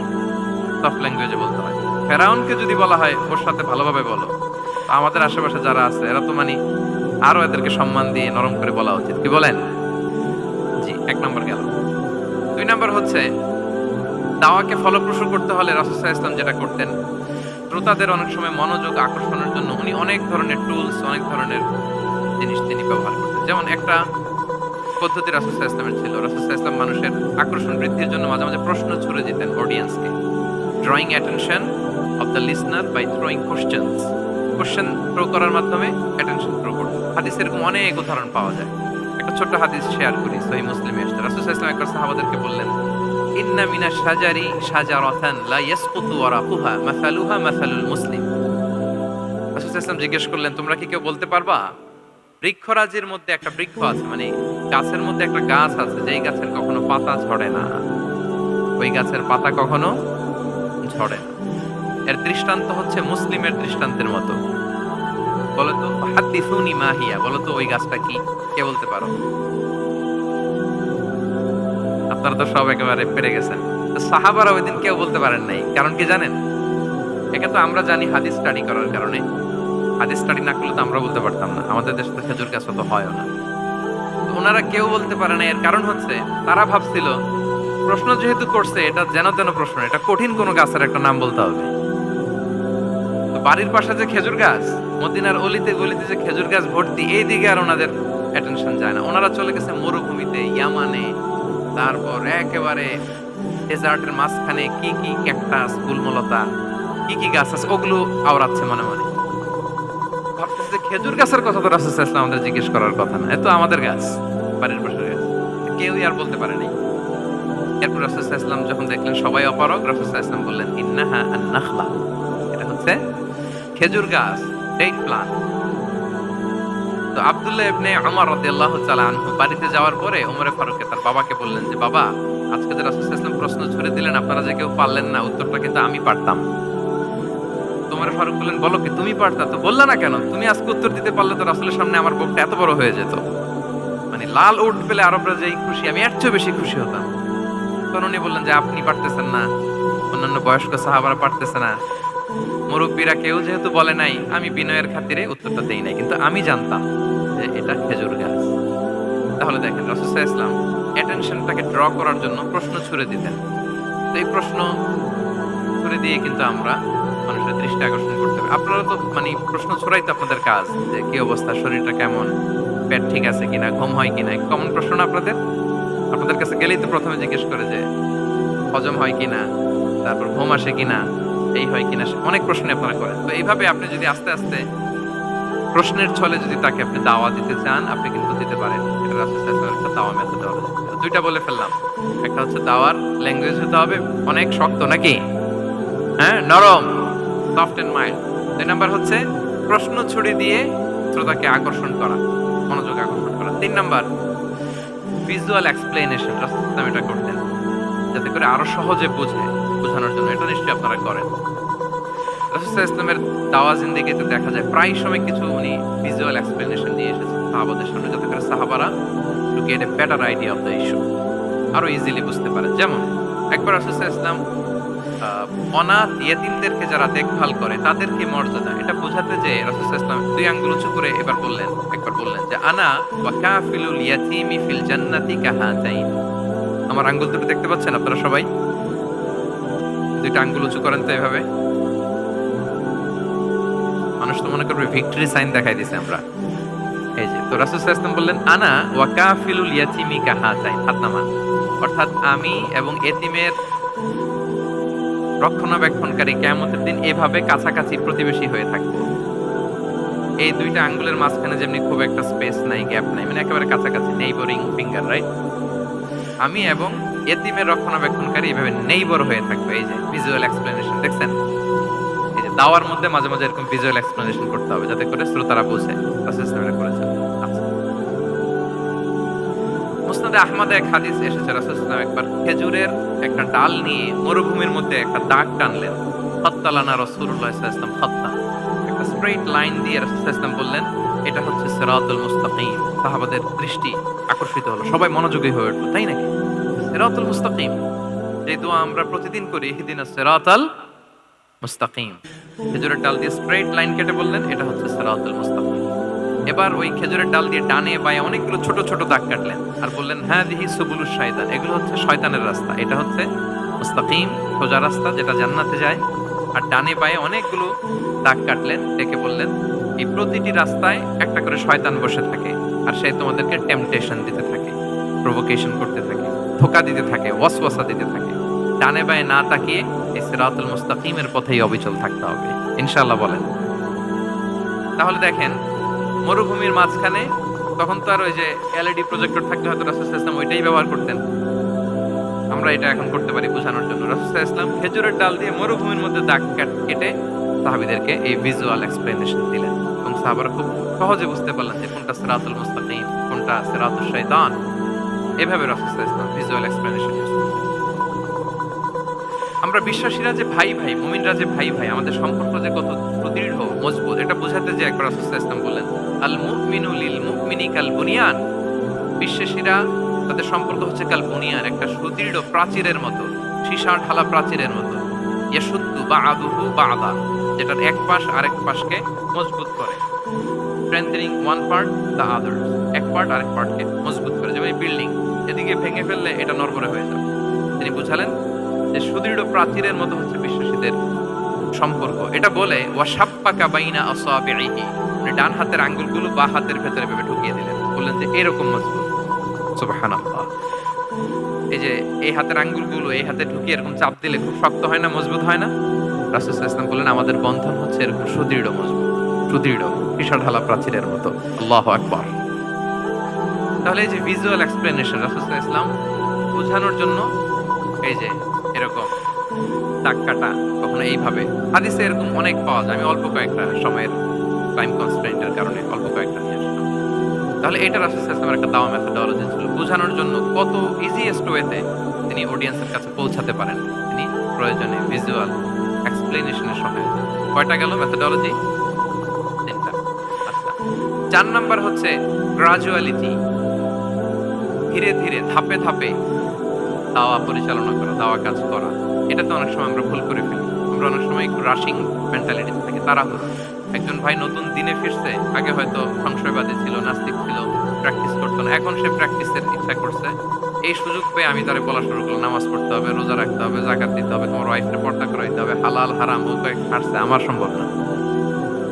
সফট ল্যাঙ্গুয়েজে বলতে হয়। ফেরাউনকে যদি বলা হয় ওর সাথে ভালোভাবে বলো, তো আমাদের আশেপাশে যারা আছে এরা তো মানে আরো এদেরকে সম্মান দিয়ে নরম করে বলা উচিত। কি বলেন? জি, 1 নম্বর গেল। 2 নম্বর হচ্ছে দাওয়াকে ফলপ্রসূ করতে হলে রাসূল সাল্লাল্লাহু আলাইহি ওয়াসাল্লাম যেটা করতেন, শ্রোতাদের অনেক সময় মনোযোগ আকর্ষণের জন্য উনি অনেক ধরনের টুলস, অনেক ধরনের জিনিস তিনি ব্যবহার করতেন। যেমন একটা পদ্ধতি রাসূল সাল্লাল্লাহু আলাইহি ওয়াসাল্লামের ছিল, রাসূল সাল্লাল্লাহু আলাইহি ওয়াসাল্লাম মানুষের আকর্ষণ বৃদ্ধির জন্য মাঝে মাঝে প্রশ্ন ছুড়ে দিতেন অডিয়েন্সকে, drawing attention of the listener by throwing questions. Question throw করার মাধ্যমে অ্যাটেনশন থ্রো করতেন। হাদিসের এরকম অনেক উদাহরণ পাওয়া যায়। একটা ছোট্ট হাদিস শেয়ার করি, সহিহ মুসলিমে এসেছে। রাসূল সাল্লাল্লাহু আলাইহি ওয়াসাল্লাম একবার সাহাবাদেরকে বললেন, ইন্না মিনাশ শাজারি শাজারাতান লা ইয়াসকুতু ওয়ারাকুহা মাসালুহা মাসালুল মুসলিম। রাসূল সাল্লাল্লাহু আলাইহি ওয়াসাল্লাম জিজ্ঞেস করলেন, তোমরা কি কেউ বলতে পারবা বৃক্ষরাজির মধ্যে একটা বৃক্ষ আছে, মানে গাছের মধ্যে একটা গাছ আছে যেই গাছের কখনো পাতা ঝরে না, ওই গাছের পাতা কখনো ঝরে না। এর দৃষ্টান্ত হচ্ছে মুসলিমের দৃষ্টান্তের মতো। বলতো হাদিসুনি মা হিয়া, বলতো ওই গাছটা কি? কে বলতে পারো? আপনারা তো সব একেবারে পেরে গেছেন। সাহাবারা ওই দিন কেউ বলতে পারেন নাই। কারণ কি জানেন? একে তো আমরা জানি হাদিস স্টাডি করার কারণে। হাদিস স্টাডি না করলে তো আমরা বলতে পারতাম না। আমাদের দেশে তো খেজুর গাছ তো হয়ও না। তো ওনারা কেউ বলতে পারে না। এর কারণ হচ্ছে তারা ভাবছিল প্রশ্ন যেহেতু করছে এটা যেন তেন প্রশ্ন, এটা কঠিন কোনো গাছের একটা নাম বলতে হবে। তো বাড়ির পাশে যে খেজুর গাছ, মদিনার অলিতে গলিতে যে খেজুর গাছ ভর্তি, এই দিকে আর ওনাদের অ্যাটেনশন যায় না। ওনারা চলে গেছে মরুভূমিতে, ইয়ামানে, তারপর একেবারে ডেজার্টের মাঝখানে কি কি ক্যাকটাস, গুলমলতা, কি কি গাছ আছে ওগুলো আওড়াচ্ছে মনে মনে। ভাবতেছে যে খেজুর গাছের কথা তো রাসূল সাল্লাল্লাহু আলাইহি ওয়াসাল্লাম আমাদের জিজ্ঞেস করার কথা না, এত আমাদের গাছ, বাড়ির পাশের গাছ, কেউই আর বলতে পারে নাই। এরপর রাসূল সাল্লাল্লাহু আলাইহি ওয়াসাল্লাম যখন দেখলেন সবাই অপারগ, রাসূল সাল্লাল্লাহু আলাইহি ওয়াসাল্লাম বললেন, ইন্নাহা আন-নাখলা, এটা হচ্ছে খেজুর গাছ, ডেট প্লান্ট। তো আব্দুল্লাহ ইবনে উমর রাদিয়াল্লাহু তাআলা আনহু বাড়িতে যাওয়ার পরে ওমরে ফারুককে তার বাবাকে বললেন যে, বাবা, আজকে যে রাসূল সাল্লাল্লাহু আলাইহি ওয়াসাল্লাম প্রশ্ন ছুড়ে দিলেন আপনারা যে কেউ পারলেন না, উত্তরটা কিন্তু আমি পারতাম। তো ওমরে ফারুক বললেন, বলো কি তুমি পারতা? তো বললা না কেন? তুমি আজকে উত্তর দিতে পারলে তো রাসূলের সামনে আমার বুকটা এত বড় হয়ে যেত। মানে লাল উট পেলে আরবরা যেই খুশি, আমি এর চেয়ে বেশি খুশি হতাম। তখন উনি বললেন যে, আপনি পারতেছেন না, অন্যান্য বয়স্ক সাহাবারা পারতেছে না, মুরব্বীরা কেউ যেহেতু বলে নাই, আমি বিনয়ের খাতিরে উত্তরটা দেই নাই, কিন্তু আমি জানতাম যে এটা খেজুর গাছ। তাহলে দেখেন রাসূল সাল্লাল্লাহু আলাইহি ওয়াসাল্লাম অ্যাটেনশনটাকে ড্র করার জন্য প্রশ্ন ছুড়ে দিতেন। তো এই প্রশ্ন ছুড়ে দিয়ে কিন্তু আমরা মানুষের দৃষ্টি আকর্ষণ করতে হবে। আপনারা তো মানে প্রশ্ন ছড়াই তো আপনাদের কাজ, যে কি অবস্থা, শরীরটা কেমন, পেট ঠিক আছে কিনা, ঘুম হয় কিনা, কমন প্রশ্ন না আপনাদের? আপনাদের কাছে গেলেই তো প্রথমে জিজ্ঞেস করে যে হজম হয় কিনা, তারপর ঘুম আসে কিনা, এই হয় কিনা, অনেক প্রশ্ন আপনারা করেন। তো এইভাবে আপনি যদি আস্তে আস্তে প্রশ্নের ছলে যদি তাকে আপনি দাওয়া দিতে চান, আপনি কিন্তু দিতে পারেন। এটা রাসূল সাল্লাল্লাহু আলাইহি ওয়াসাল্লামের একটা দাওয়া মেথড হবে। দুইটা বলে ফেললাম, একটা হচ্ছে দাওয়ার ল্যাঙ্গুয়েজ হতে হবে অনেক শক্ত, নাকি হ্যাঁ নরম, সফট এন্ড মাইল্ড। দুই নাম্বার হচ্ছে প্রশ্ন ছুড়ে দিয়ে শ্রোতাকে আকর্ষণ করা, মনোযোগ আকর্ষণ করা। তিন নাম্বার ভিজুয়াল এক্সপ্লেনেশন, রাসূল সাল্লাল্লাহু আলাইহি ওয়াসাল্লাম এটা করতেন যাতে করে আরো সহজে বোঝানোর জন্য। এটা নিশ্চয়ই আপনারা করেন। রাসূল সাল্লাল্লাহু আলাইহি ওয়াসাল্লামের দাওয়া জিন্দেগিতে দেখা যায় প্রায় সময় কিছু উনি ভিজুয়াল এক্সপ্লেনেশন নিয়ে এসেছেন সাহাবাদের সামনে, যাতে করে সাহাবারা to get a better idea of the issue, আরো ইজিলি বুঝতে পারেন। যেমন একবার রাসূল সাল্লাল্লাহু আলাইহি ওয়াসাল্লাম অনাথ ইয়েতিমদেরকে যারা দেখভাল করে তাদেরকে মর্যাদা, এটা বোঝাতে যে রাসূল সাল্লাল্লাহু আলাইহি ওয়াসাল্লাম দুই আঙ্গুল উঁচু করে একবার বললেন যে, আনা ওয়া কাফিলুল ইয়াতীমি ফিল জান্নাতি কাহাতাইন। আমার আঙ্গুল দুটো দেখতে পাচ্ছেন আপনারা সবাই? দুইটা আঙ্গুল উঁচু করেন তো এভাবে। মানুষ তো মনে করবে ভিক্টরি সাইন দেখাই দিছে আমরা। এই যে, তো রাসূল সাল্লাল্লাহু আলাইহি ওয়াসাল্লাম বললেন, আনা ওয়া কাফিলুল ইয়াতীমি কাহাতাইন, হাত নামান। অর্থাৎ আমি এবং এতিমের রক্ষণাবেক্ষণকারী কিয়ামতের দিন এভাবে কাছাকাছি প্রতিবেশী হয়ে থাকবো। এই দুইটা আঙ্গুলের মাঝখানে যেমনি খুব একটা স্পেস নাই, গ্যাপ নাই, মানে একেবারে কাছাকাছি, নেইবরিং ফিঙ্গার, রাইট? আমি এবং এতিমের রক্ষণাবেক্ষণকারী এভাবে নেইবর হয়ে থাকবে। এই যে ভিজুয়াল এক্সপ্লেনেশন দেখছেন, এই যে দাওয়ার মধ্যে মাঝে মাঝে এরকম ভিজুয়াল এক্সপ্লেনেশন করতে হবে যাতে করে শ্রোতারা বোঝে। রাসূল সাল্লাল্লাহু আলাইহি ওয়াসাল্লাম করেছেন। আচ্ছা, মুসনাদে আহমদে এক হাদিস এসেছে, রাসূল সাল্লাল্লাহু আলাইহি ওয়াসাল্লাম একবার খেজুরের একটা ডাল নিয়ে মরুভূমির মধ্যে একটা দাগ টানলেন। খাত্তালানা রাসূলুল্লাহ সাল্লাল্লাহু আলাইহি ওয়াসাল্লাম খাত্তা, একটা স্ট্রেইট লাইন দিয়ে রাসূল সাল্লাল্লাহু আলাইহি ওয়াসাল্লাম বললেন, এটা হচ্ছে সিরাতুল মুস্তাকিম। সাহাবাদের দৃষ্টি আকর্ষিত হলো, সবাই মনোযোগী হয়ে উঠলো, তাই নাকি? সিরাতুল মুস্তাকিম, যে দোয়া আমরা প্রতিদিন করি, ইহদিনাস সিরাতাল মুস্তাকিম। খেজুরের ডাল দিয়ে স্ট্রেইট লাইন কেটে বললেন, এটা হচ্ছে সিরাতুল মুস্তাকিম। এবার ওই খেজুরের ডাল দিয়ে ডানে বায়ে অনেকগুলো ছোট ছোট দাগ কাটলেন আর বললেন, হাযিহি সুবুলুশ শাইতান, এগুলো হচ্ছে শয়তানের রাস্তা, এটা হচ্ছে মুস্তাকিম, সোজা রাস্তা যেটা জান্নাতে যায়। আর ডানে বায়ে অনেকগুলো দাগ কাটলেন, ডেকে বললেন, এই প্রতিটি রাস্তায় একটা করে শয়তান বসে থাকে আর সে তোমাদেরকে টেম্পটেশন দিতে থাকে, প্রভোকেশন করতে থাকে, ধোঁকা দিতে থাকে, ওয়াসওয়াসা দিতে থাকে। ডানে বায়ে না তাকিয়ে এই সিরাতুল মুস্তাকিমের পথেই অবিচল থাকতে হবে, ইনশাআল্লাহ বলেন। তাহলে দেখেন, মরুভূমির মাঝখানে, তখন তো আর ওই যে এলইডি প্রজেক্টর থাকলে হয়তো রাসূল সাল্লাল্লাহু আলাইহি ওয়াসাল্লাম ওইটাই ব্যবহার করতেন। আমরা এটা এখন করতে পারি বোঝানোর জন্য। রাসূল সাল্লাল্লাহু আলাইহি ওয়াসাল্লাম খেজুরের ডাল দিয়ে মরুভূমির মধ্যে দাগ কেটে সাহাবীদেরকে এই ভিজুয়াল এক্সপ্লেনেশন দিলেন এবং সাহাবারা খুব সহজে বুঝতে পারলেন যে কোনটা সিরাতুল মুস্তাকিম, কোনটা সিরাতুশ শাইতান। এভাবে রাসূল সাল্লাল্লাহু আলাইহি ওয়াসাল্লাম ভিজুয়াল এক্সপ্লেনেশন ইউজ করতেন। আমরা বিশ্বাসীরা যে ভাই ভাই, মুমিনরা যে ভাই ভাই, আমাদের সম্পর্ক যে কত সুদৃঢ় মজবুত, এটা বোঝাতে যে একবার রাসূল সাল্লাল্লাহু আলাইহি ওয়াসাল্লাম বললেন, আল মুমিনু লিল মুমিনি কাল বুনিয়ান। বিশ্বাসীরা তাদের সম্পর্ক হচ্ছে কাল বুনিয়ান, একটা সুদৃঢ় প্রাচীরের মতো, সীসা ঢালা প্রাচীরের মতো। ইয়াশুদ্দু বা'দুহু বা'দা, যেটার এক পাশ আরেক পাশকে মজবুত করে। Strengthening one part the others, এক পার্ট আরেক পার্টকে মজবুত করে। যেমন বিল্ডিং, এদিকে ভেঙে ফেললে এটা নড়বড়ে হয়ে যাবে। তিনি বুঝালেন যে সুদৃঢ় প্রাচীরের মতো হচ্ছে বিশ্বাসীদের সম্পর্ক। এটা বলে ওয়াশাব্বাকা বাইনা আসাবিহি, মানে ডান হাতের আঙ্গুলগুলো বাঁ হাতের ভেতরে ভেবে ঢুকিয়ে দিলেন, বললেন যে এরকম মজবুত। সুবহানাল্লাহ। এই যে এই হাতের আঙ্গুলগুলো এই হাতে ঢুকিয়ে এরকম চাপ দিলে খুব শক্ত হয় না, মজবুত হয় না? রাসূল সাল্লাল্লাহু আলাইহি ওয়াসাল্লাম বললেন, আমাদের বন্ধন হচ্ছে এরকম সুদৃঢ় মজবুত, সুদৃঢ় ঢালা প্রাচীরের মতো। আল্লাহু আকবার। তাহলে এই যে ভিজুয়াল এক্সপ্লেনেশন রাসূল সাল্লাল্লাহু আলাইহি ওয়াসাল্লাম বোঝানোর জন্য এই যে এরকম দাগ কাটা, কখনো এইভাবে হাদিসে এরকম অনেক পাওয়া যায়। আমি অল্প কয়েকটা সময়ের টাইম কনস্ট্রেন্টের কারণে অল্প কয়েকটা নিয়ে আসলাম। তাহলে এটা রাসূল সাল্লাল্লাহু আলাইহি ওয়াসাল্লামের একটা দাওয়া মেথোডোলজি ছিল, বোঝানোর জন্য কত ইজিয়েস্ট ওয়েতে তিনি অডিয়েন্সের কাছে পৌঁছাতে পারেন। তিনি প্রয়োজনে ভিজুয়াল এক্সপ্লেনেশনের সহায়তা। কয়টা গেল মেথোডোলজি? ৩টা। আচ্ছা, ৪ নাম্বার হচ্ছে গ্রাজুয়ালিটি, ধীরে ধীরে ধাপে ধাপে দাওয়া পরিচালনা করা, দাওয়া কাজ করা। এটাতে অনেক সময় আমরা ভুল করে ফেলি। আমরা অনেক সময় একটু রাশিং মেন্টালিটি থেকে তাড়াহুড়ো। একজন ভাই নতুন দিনে ফিরছে, আগে হয়তো সংশয়বাদী ছিল, নাস্তিক ছিল, প্র্যাকটিস করতো না, এখন সে প্র্যাকটিসের ইচ্ছা করছে। এই সুযোগ পেয়ে আমি তারে বলা শুরু করলাম, নামাজ পড়তে হবে, রোজা রাখতে হবে, যাকাত দিতে হবে, তোমার ওয়াইফকে পর্দা করাইতে হবে, হালাল হারাম ও কয়েক ছাড়ছে, আমার সম্ভব না।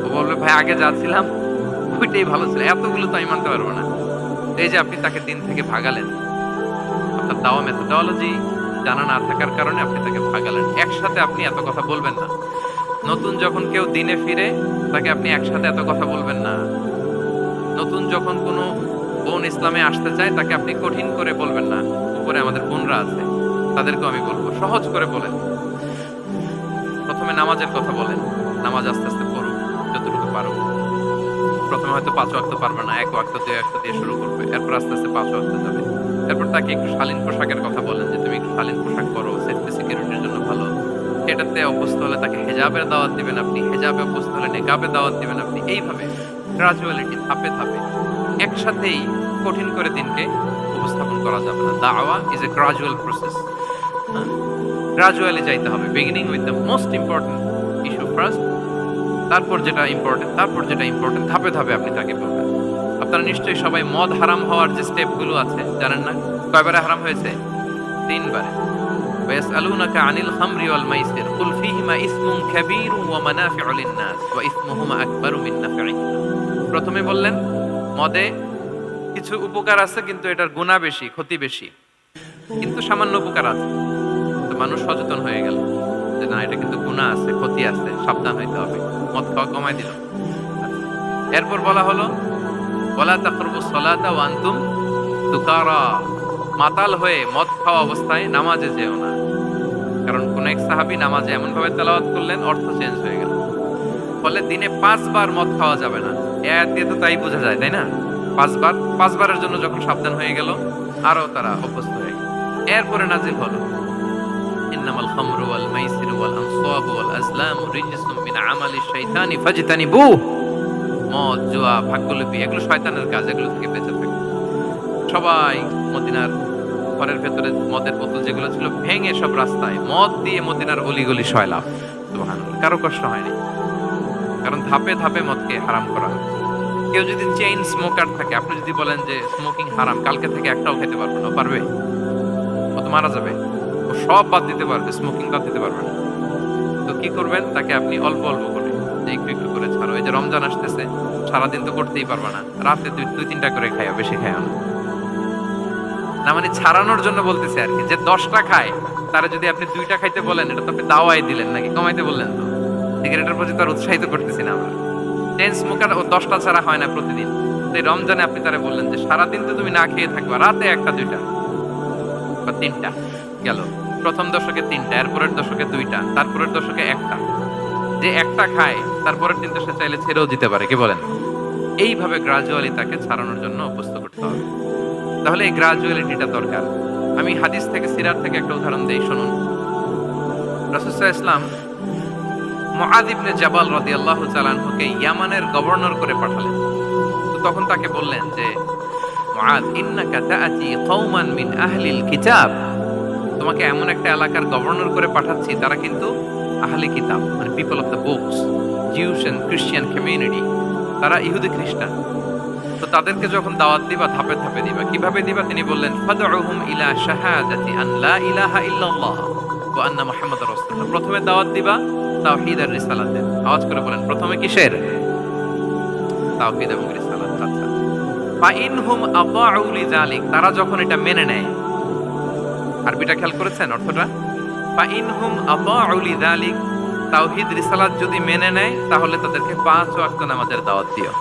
ও বলবে, ভাই আগে যা ছিলাম ওইটাই ভালো ছিল, এতগুলো তো আমি মানতে পারবো না। এই যে আপনি তাকে দিন থেকে ভাগালেন, আপনার দাওয়া মেথোডোলজি জানা না থাকার কারণে আপনি তাকে ভাগালেন। একসাথে আপনি এত কথা বলবেন না। নতুন যখন কেউ দিনে ফিরে, তাকে আপনি একসাথে এত কথা বলবেন না। নতুন যখন কোনো বোন ইসলামে আসতে চায়, তাকে আপনি কঠিন করে বলবেন না। উপরে আমাদের বোনরা আছে, তাদেরকেও আমি বলবো, সহজ করে বলেন। প্রথমে নামাজের কথা বলেন, নামাজ আস্তে আস্তে পড়ুক যতটুকু পারো। প্রথমে হয়তো 5 ওয়াক্ত পারবে না, 1 ওয়াক্ত 2 ওয়াক্ত দিয়ে শুরু করবে, এরপর আস্তে আস্তে 5 ওয়াক্ত যাবে। এরপর তাকে একটু শালীন পোশাকের কথা বলেন, যে তুমি একটু শালীন পোশাক পরো, সেফটি সিকিউরিটির জন্য ভালো। এটাতে অভ্যস্ত হলে তাকে হেজাবের দাওয়াত দিবেন আপনি, হেজাবে অভ্যস্ত হলে নেকাবের দাওয়াত দিবেন আপনি। এইভাবে গ্রাজুয়ালিটি, ধাপে ধাপে, একসাথেই কঠিন করে দিনকে উপস্থাপন করা যাবে না। দাওয়া is a gradual process. Gradually যাইতে হবে, beginning with the most important issue first, তারপর যেটা ইম্পর্টেন্ট, তারপর যেটা ইম্পর্টেন্ট, ধাপে ধাপে আপনি তাকে বলবেন। আপনারা নিশ্চয়ই সবাই মদ হারাম হওয়ার যে স্টেপগুলো আছে জানেন না? কয়বারে হারাম হয়েছে? 3 বারে। ওয়াসআলুনাকা আনিল খামরি ওয়াল মাইসির কুল ফীহিমা ইসমুন কাবীরুন ওয়া মানাফিউ লিন-নাস ওয়া ইসমুহুমা আকবারু মিন নাফইহিমা। প্রথমে বললেন মদে কিছু উপকার আছে, কিন্তু এটার গুনাহ বেশি, ক্ষতি বেশি। কিন্তু সামান্য উপকার আছে। তো মানুষ সচেতন হয়ে গেল যে না, এটা কিন্তু গুনাহ আছে, ক্ষতি আছে, সাবধান হইতে হবে। মদ খাওয়া কমায় দিল। এরপর বলা হলো ওয়ালা তাকরাবুস সালাতা ওয়া আনতুম সুকারা, মাতাল হয়ে মদ খাওয়া অবস্থায় নামাজে যেও না। কারণ কোন এক সাহাবী নামাজে এমন ভাবে তেলাওয়াত করলেন, অর্থ চেঞ্জ হয়ে গেল। ফলে দিনে 5 বার মদ খাওয়া যাবে না। এই আয়াত দিয়ে তো তাই বোঝা যায়, তাই না? 5 বারের জন্য যখন সাবধান হয়ে গেল, আরো তারা অভ্যস্ত হয়ে গেল। এরপরে নাজিল হলো ইন্নামাল খামরু ওয়াল মাইসিরু ওয়াল আনসাবু ওয়াল আজলামু রিজসুম মিন আমালিশ শাইতানি ফাজতানিবুহু। মদ, জুয়া, ভাগ্যলিপি, এগুলো শয়তানের কাজ, এগুলো থেকে বেঁচে থাকবে। সবাই মদিনার ঘরের ভেতরে মদের বোতল যেগুলো ছিল ভেঙে সব রাস্তায় মদ দিয়ে মদিনার অলিগলি সয়লাভ। সুবহানাল্লাহ, কারো কষ্ট হয়নি, কারণ ধাপে ধাপে মদকে হারাম করা হয়েছে। কেউ যদি চেইন স্মোকার থাকে, আপনি যদি বলেন যে স্মোকিং হারাম, কালকে থেকে একটাও খেতে পারবে না, পারবে? ও তো মারা যাবে। ও সব বাদ দিতে পারবে, স্মোকিং বাদ দিতে পারবে না। তো কি করবেন? তাকে আপনি অল্প অল্প করে, একটু একটু করে ছাড়ো। এই যে রমজান আসতেছে, সারাদিন তো করতেই পারবা না, রাতে 2-3টা করে খাইও, বেশি খাইও না। না মানে ছাড়ানোর জন্য বলতেছে আর কি, যে 10টা খায় তারা যদি আপনি 2টা খাইতে বলেন, এটা তো আপনি দাওয়াই দিলেন, নাকি কমাইতে বললেন? তো সিগারেটের প্রতি তার উৎসাহিত করতেছি না আমরা। চেইন স্মোকার ও 10টা ছাড়া হয় না প্রতিদিন। তো এই রমজানে আপনি তারা বললেন যে সারাদিন তো তুমি না খেয়ে থাকবা, রাতে 1টা 2টা বা 3টা গেল। প্রথম দশকে 3টা, এরপরের দশকে 2টা, তারপরের দশকে 1টা। যে 1টা খায় তারপরের দিন তো সে চাইলে ছেড়েও দিতে পারে, কি বলেন? এইভাবে গ্রাজুয়ালি তাকে ছাড়ানোর জন্য অভ্যস্ত করতে হবে। তাহলে এই গ্রাজুয়ালিটিটা দরকার। আমি হাদিস থেকে, সিরাত থেকে একটা উদাহরণ দেই, শুনুন। রাসূল সাল্লাল্লাহু আলাইহি ওয়াসাল্লাম মুআয ইবনে জাবাল রাদিয়াল্লাহু তাআলা আনহুকে ইয়ামানের গভর্নর করে পাঠালেন। তো তখন তাকে বললেন যে মুআয, ইন্নাকা তাআতি কওমান মিন আহলিল কিতাব, তোমাকে এমন একটা এলাকার গভর্নর করে পাঠাচ্ছি, তারা কিন্তু আহলি কিতাব, মানে people of the books, Jews and Christian community, তারা ইহুদি খ্রিস্টান। তো তাদেরকে যখন দাওয়াত দিবা, ধাপে ধাপে দিবা। কিভাবে দিবা? তিনি বললেন ফাদউহুম ইলা শাহাদাতি আন লা ইলাহা ইল্লাল্লাহ ওয়া আন্না মুহাম্মাদুর রাসূলুল্লাহ। প্রথমে দাওয়াত দিবা তাওহীদ আর রিসালাতের। আওয়াজ করে বলেন, প্রথমে কিসের? তাওহীদ এবং রিসালাত। আচ্ছা, ফা ইনহুম আতাউ লিযালিক, তারা যখন এটা মেনে নেয়। আরবিটা খেয়াল করেছেন অর্থটা? ফা ইনহুম আতাউ লিযালিক, তাওহীদ রিসালাত যদি মেনে নেয় তাহলে তাদেরকে 5 ওয়াক্ত নামাজের দাওয়াত দিও।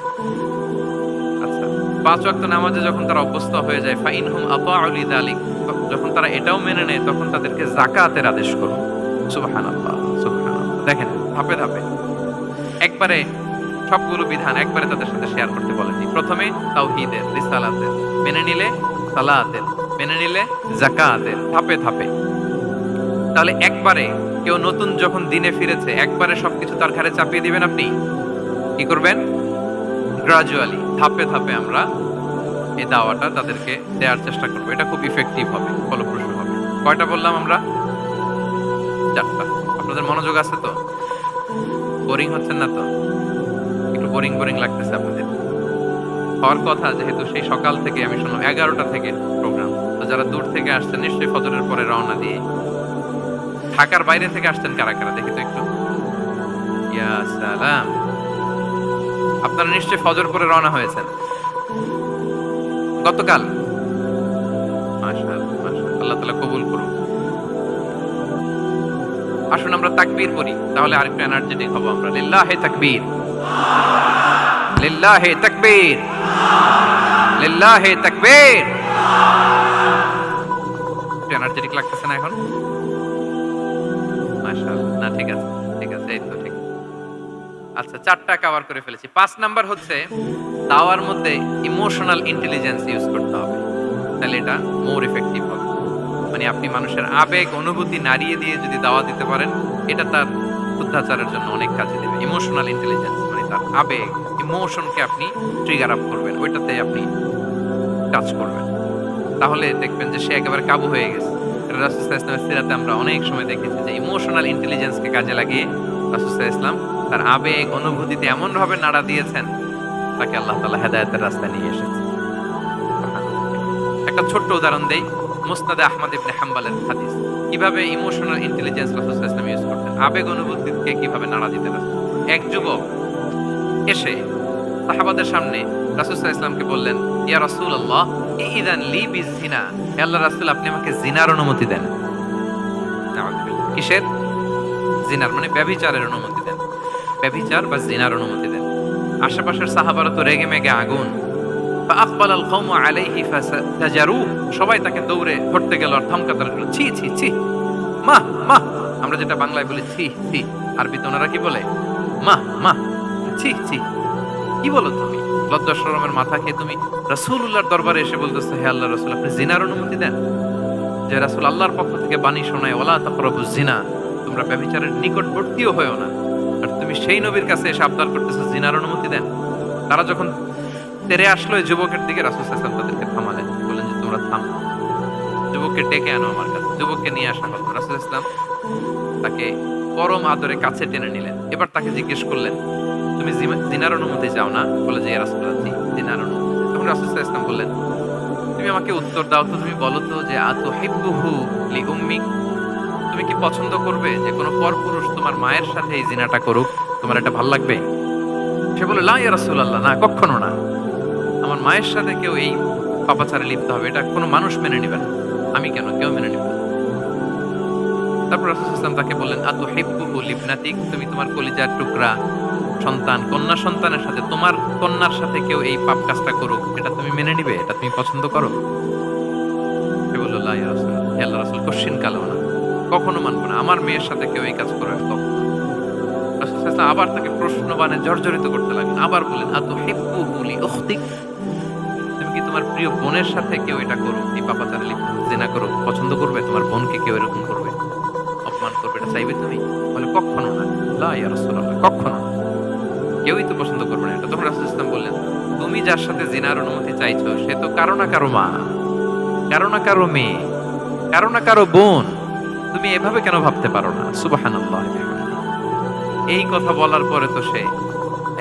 আচ্ছা, 5 ওয়াক্ত নামাজে যখন তারা অভ্যস্ত হয়ে যায়, ফাইনহুম আতাউ লিযালিক, যখন তারা এটাও মেনে নেয় তখন তাদেরকে যাকাতের আদেশ করো। সুবহানাল্লাহ, সুবহানাল্লাহ। দেখেন ধাপে ধাপে একবারে সবগুলো বিধান একবারে তাদের সাথে শেয়ার করতে বলেনি। প্রথমে তাওহীদের, রিসালাতের, মেনে নিলে সালাতের, মেনে নিলে যাকাতের, ধাপে ধাপে। তাহলে একবারে কেউ নতুন যখন দিনে ফিরেছে একবারে সবকিছু তার ঘাড়ে চাপিয়ে দিবেন আপনি? কি করবেন? গ্রাজুয়ালি, ধাপে ধাপে আমরা এই দাওয়াটা তাদেরকে দেওয়ার চেষ্টা করবো। এটা খুব ইফেক্টিভ হবে, ফলপ্রসূ হবে। কয়টা বললাম আমরা? 4টা। আপনাদের মনোযোগ আছে তো? বোরিং হচ্ছেন না তো? একটু বোরিং বোরিং লাগতেছে আপনাদের? হওয়ার কথা, যেহেতু সেই সকাল থেকে আমি শুনলাম 11টা থেকে প্রোগ্রাম। তো যারা দূর থেকে আসছেন নিশ্চয়ই ফজরের পরে রওনা দিয়ে। ঢাকার বাইরে থেকে আসছেন কারা কারা দেখি তো একটু। ইয়া সালাম, আপনারা নিশ্চয়ই ফজর পরে রওনা হয়েছেন গতকাল। মাশাআল্লাহ, মাশাআল্লাহ, আল্লাহ তাআলা কবুল করুন। আসুন আমরা তাকবীর পড়ি, তাহলে আরেকটু এনার্জেটিক হব আমরা। লিল্লাহি তাকবীর, লিল্লাহি তাকবীর, লিল্লাহি তাকবীর। এনার্জেটিক লাগতেছে না এখন? মাশাআল্লাহ, না ঠিক আছে, ঠিক আছে, এই তো ঠিক। আচ্ছা, 4টা কভার করে ফেলেছি। 5 নাম্বার হচ্ছে দাওয়ার মধ্যে ইমোশনাল ইন্টেলিজেন্স ইউজ করতে হবে, তাহলে এটা মোর ইফেক্টিভ হবে। মানে আপনি মানুষের আবেগ অনুভূতি নাড়িয়ে দিয়ে যদি দাওয়া দিতে পারেন, এটা তার শুদ্ধাচারের জন্য অনেক কাজে দেবে। ইমোশনাল ইন্টেলিজেন্স মানে তার আবেগ, ইমোশনকে আপনি ট্রিগার আপ করবেন, ওইটাতে আপনি টাচ করবেন, তাহলে দেখবেন যে সে একেবারে কাবু হয়ে গেছে। রাসূল সাল্লাল্লাহু আলাইহি ওয়াসাল্লামের সিরাতে আমরা অনেক সময় দেখেছি যে ইমোশনাল ইন্টেলিজেন্সকে কাজে লাগিয়ে রাসূল সাল্লাল্লাহু আলাইহি ওয়াসাল্লাম তার আবেগ অনুভূতিতে এমন ভাবে নাড়া দিয়েছেন, তাকে আল্লাহ তাআলা হেদায়েতের রাস্তায় নিয়ে এসেছেন। একটা ছোট্ট উদাহরণ দেই, মুসনাদে আহমদ ইবনে হাম্বলের হাদিস। কিভাবে ইমোশনাল ইন্টেলিজেন্স রাসূল সাল্লাল্লাহু আলাইহি ওয়াসাল্লাম ইউজ করতেন, আবেগ অনুভূতিকে কিভাবে নাড়া দিতেন। এক যুবক এসে সাহাবাদের সামনে রাসূল সাল্লাল্লাহু আলাইহি ওয়াসাল্লামকে বললেন, ইয়া রাসূলুল্লাহ ইযান লি বিজিনা, হে আল্লাহর রাসূল আপনি আমাকে জিনার অনুমতি দেন। নাউযুবিল্লাহ, কিসের? জিনার মানে ব্যভিচারের অনুমতি দেন, ব্যভিচার বা জিনার অনুমতি দেন। আশেপাশের সাহাবারা তো রেগে মেগে আগুন। ফাআকবাল আল কওমু আলাইহি ফাসাজারু, সবাই তাকে দৌড়ে ধরতে গেল আর ধমকাতে লাগলো, ছি ছি ছি, মা মা। আমরা যেটা বাংলায় বলি ছি ছি, আরবিতে ওনারা কি বলে? মা মা, ছি ছি, কি বলো তুমি? লজ্জা শরমের মাথা খেয়ে তুমি রাসূলুল্লাহর দরবারে এসে বলতেছো, হে আল্লাহর রাসূল আপনি জিনার অনুমতি দেন। যে রাসূল আল্লাহর পক্ষ থেকে বাণী শোনায়, ওয়ালা তাকরাবুজ জিনা, তোমরা ব্যভিচারের নিকটবর্তীও হয়ো না, আর তুমি সেই নবীর কাছে এসে আবদার করতেছো জিনার অনুমতি দেন। তারা যখন তেরে আসলো এই যুবকের দিকে, রাসূল সাল্লাল্লাহু আলাইহি ওয়াসাল্লাম তাদেরকে থামালেন, বললেন যে তোমরা থামো, যুবককে ডেকে আনো আমার কাছে। যুবককে নিয়ে আসা হলো। রাসূল সাল্লাল্লাহু আলাইহি ওয়াসাল্লাম তাকে পরম আদরে কাছে টেনে নিলেন। এবার তাকে জিজ্ঞেস করলেন, তুমি জিনার অনুমতি চাও না? বলে যে ইয়া রাসূলুল্লাহ জি, জিনার অনুমতি। তখন রাসূল সাল্লাল্লাহু আলাইহি ওয়াসাল্লাম বললেন, তুমি আমাকে উত্তর দাও তো, তুমি বলো তো যে আতুহিব্বুহু লিউম্মিক, তুমি কি পছন্দ করবে যে কোনো পরপুরুষ তোমার মায়ের সাথে এই জিনাটা করুক? তোমার এটা ভালো লাগবে? সে বলে, লা ইয়া রাসূলুল্লাহ, না, কখনো না, আমার মায়ের সাথে কেউ এই পাপাচারে লিপ্ত হবে এটা কোনো মানুষ মেনে নেবে না। আমি কেন, কেউ মেনে নেবে না। তারপর রাসূল সাল্লাল্লাহু আলাইহি ওয়াসাল্লাম তাকে বললেন, আতুহিব্বুহু লিবনাতিক, তুমি তোমার কলিজার টুকরা সন্তান, কন্যা সন্তানের সাথে, তোমার কন্যার সাথে কেউ এই পাপ কাজটা করুক, এটা তুমি মেনে নিবে? এটা তুমি পছন্দ করো? সে বলল, লা ইয়া রাসূলুল্লাহ, হে আল্লাহর রাসূল কোশ্চিন কালেও না, কখনো মানবো না, আমার মেয়ের সাথে কেউ এই কাজ করবে কখনো। রাসূল সাল্লাল্লাহু আলাইহি ওয়াসাল্লাম আবার তাকে প্রশ্নবাণে জর্জরিত করতে লাগলেন। আবার বলেন, আতুহিব্বুহু লিউখতিক, তুমি কি তোমার প্রিয় বোনের সাথে কেউ এটা করুক, এই পাপাচারে লিপ্ত জিনা করুক, পছন্দ করবে? তোমার বোনকে কেউ এরকম করবে, অপমান করবে, এটা চাইবে তুমি? বলে, কখনো না, লা ইয়া রাসূলুল্লাহ, কখনো না, কেউই তো পছন্দ করবে না এটা। তখন রাসূল সাল্লাল্লাহু আলাইহি ওয়াসাল্লাম বললেন, তুমি যার সাথে জিনার অনুমতি চাইছো সে তো কারো না কারো মা, কারো না কারো মেয়ে, কারো না কারো বোন, তুমি এভাবে কেন ভাবতে পারো না? সুবহানাল্লাহ। এই কথা বলার পরে তো সে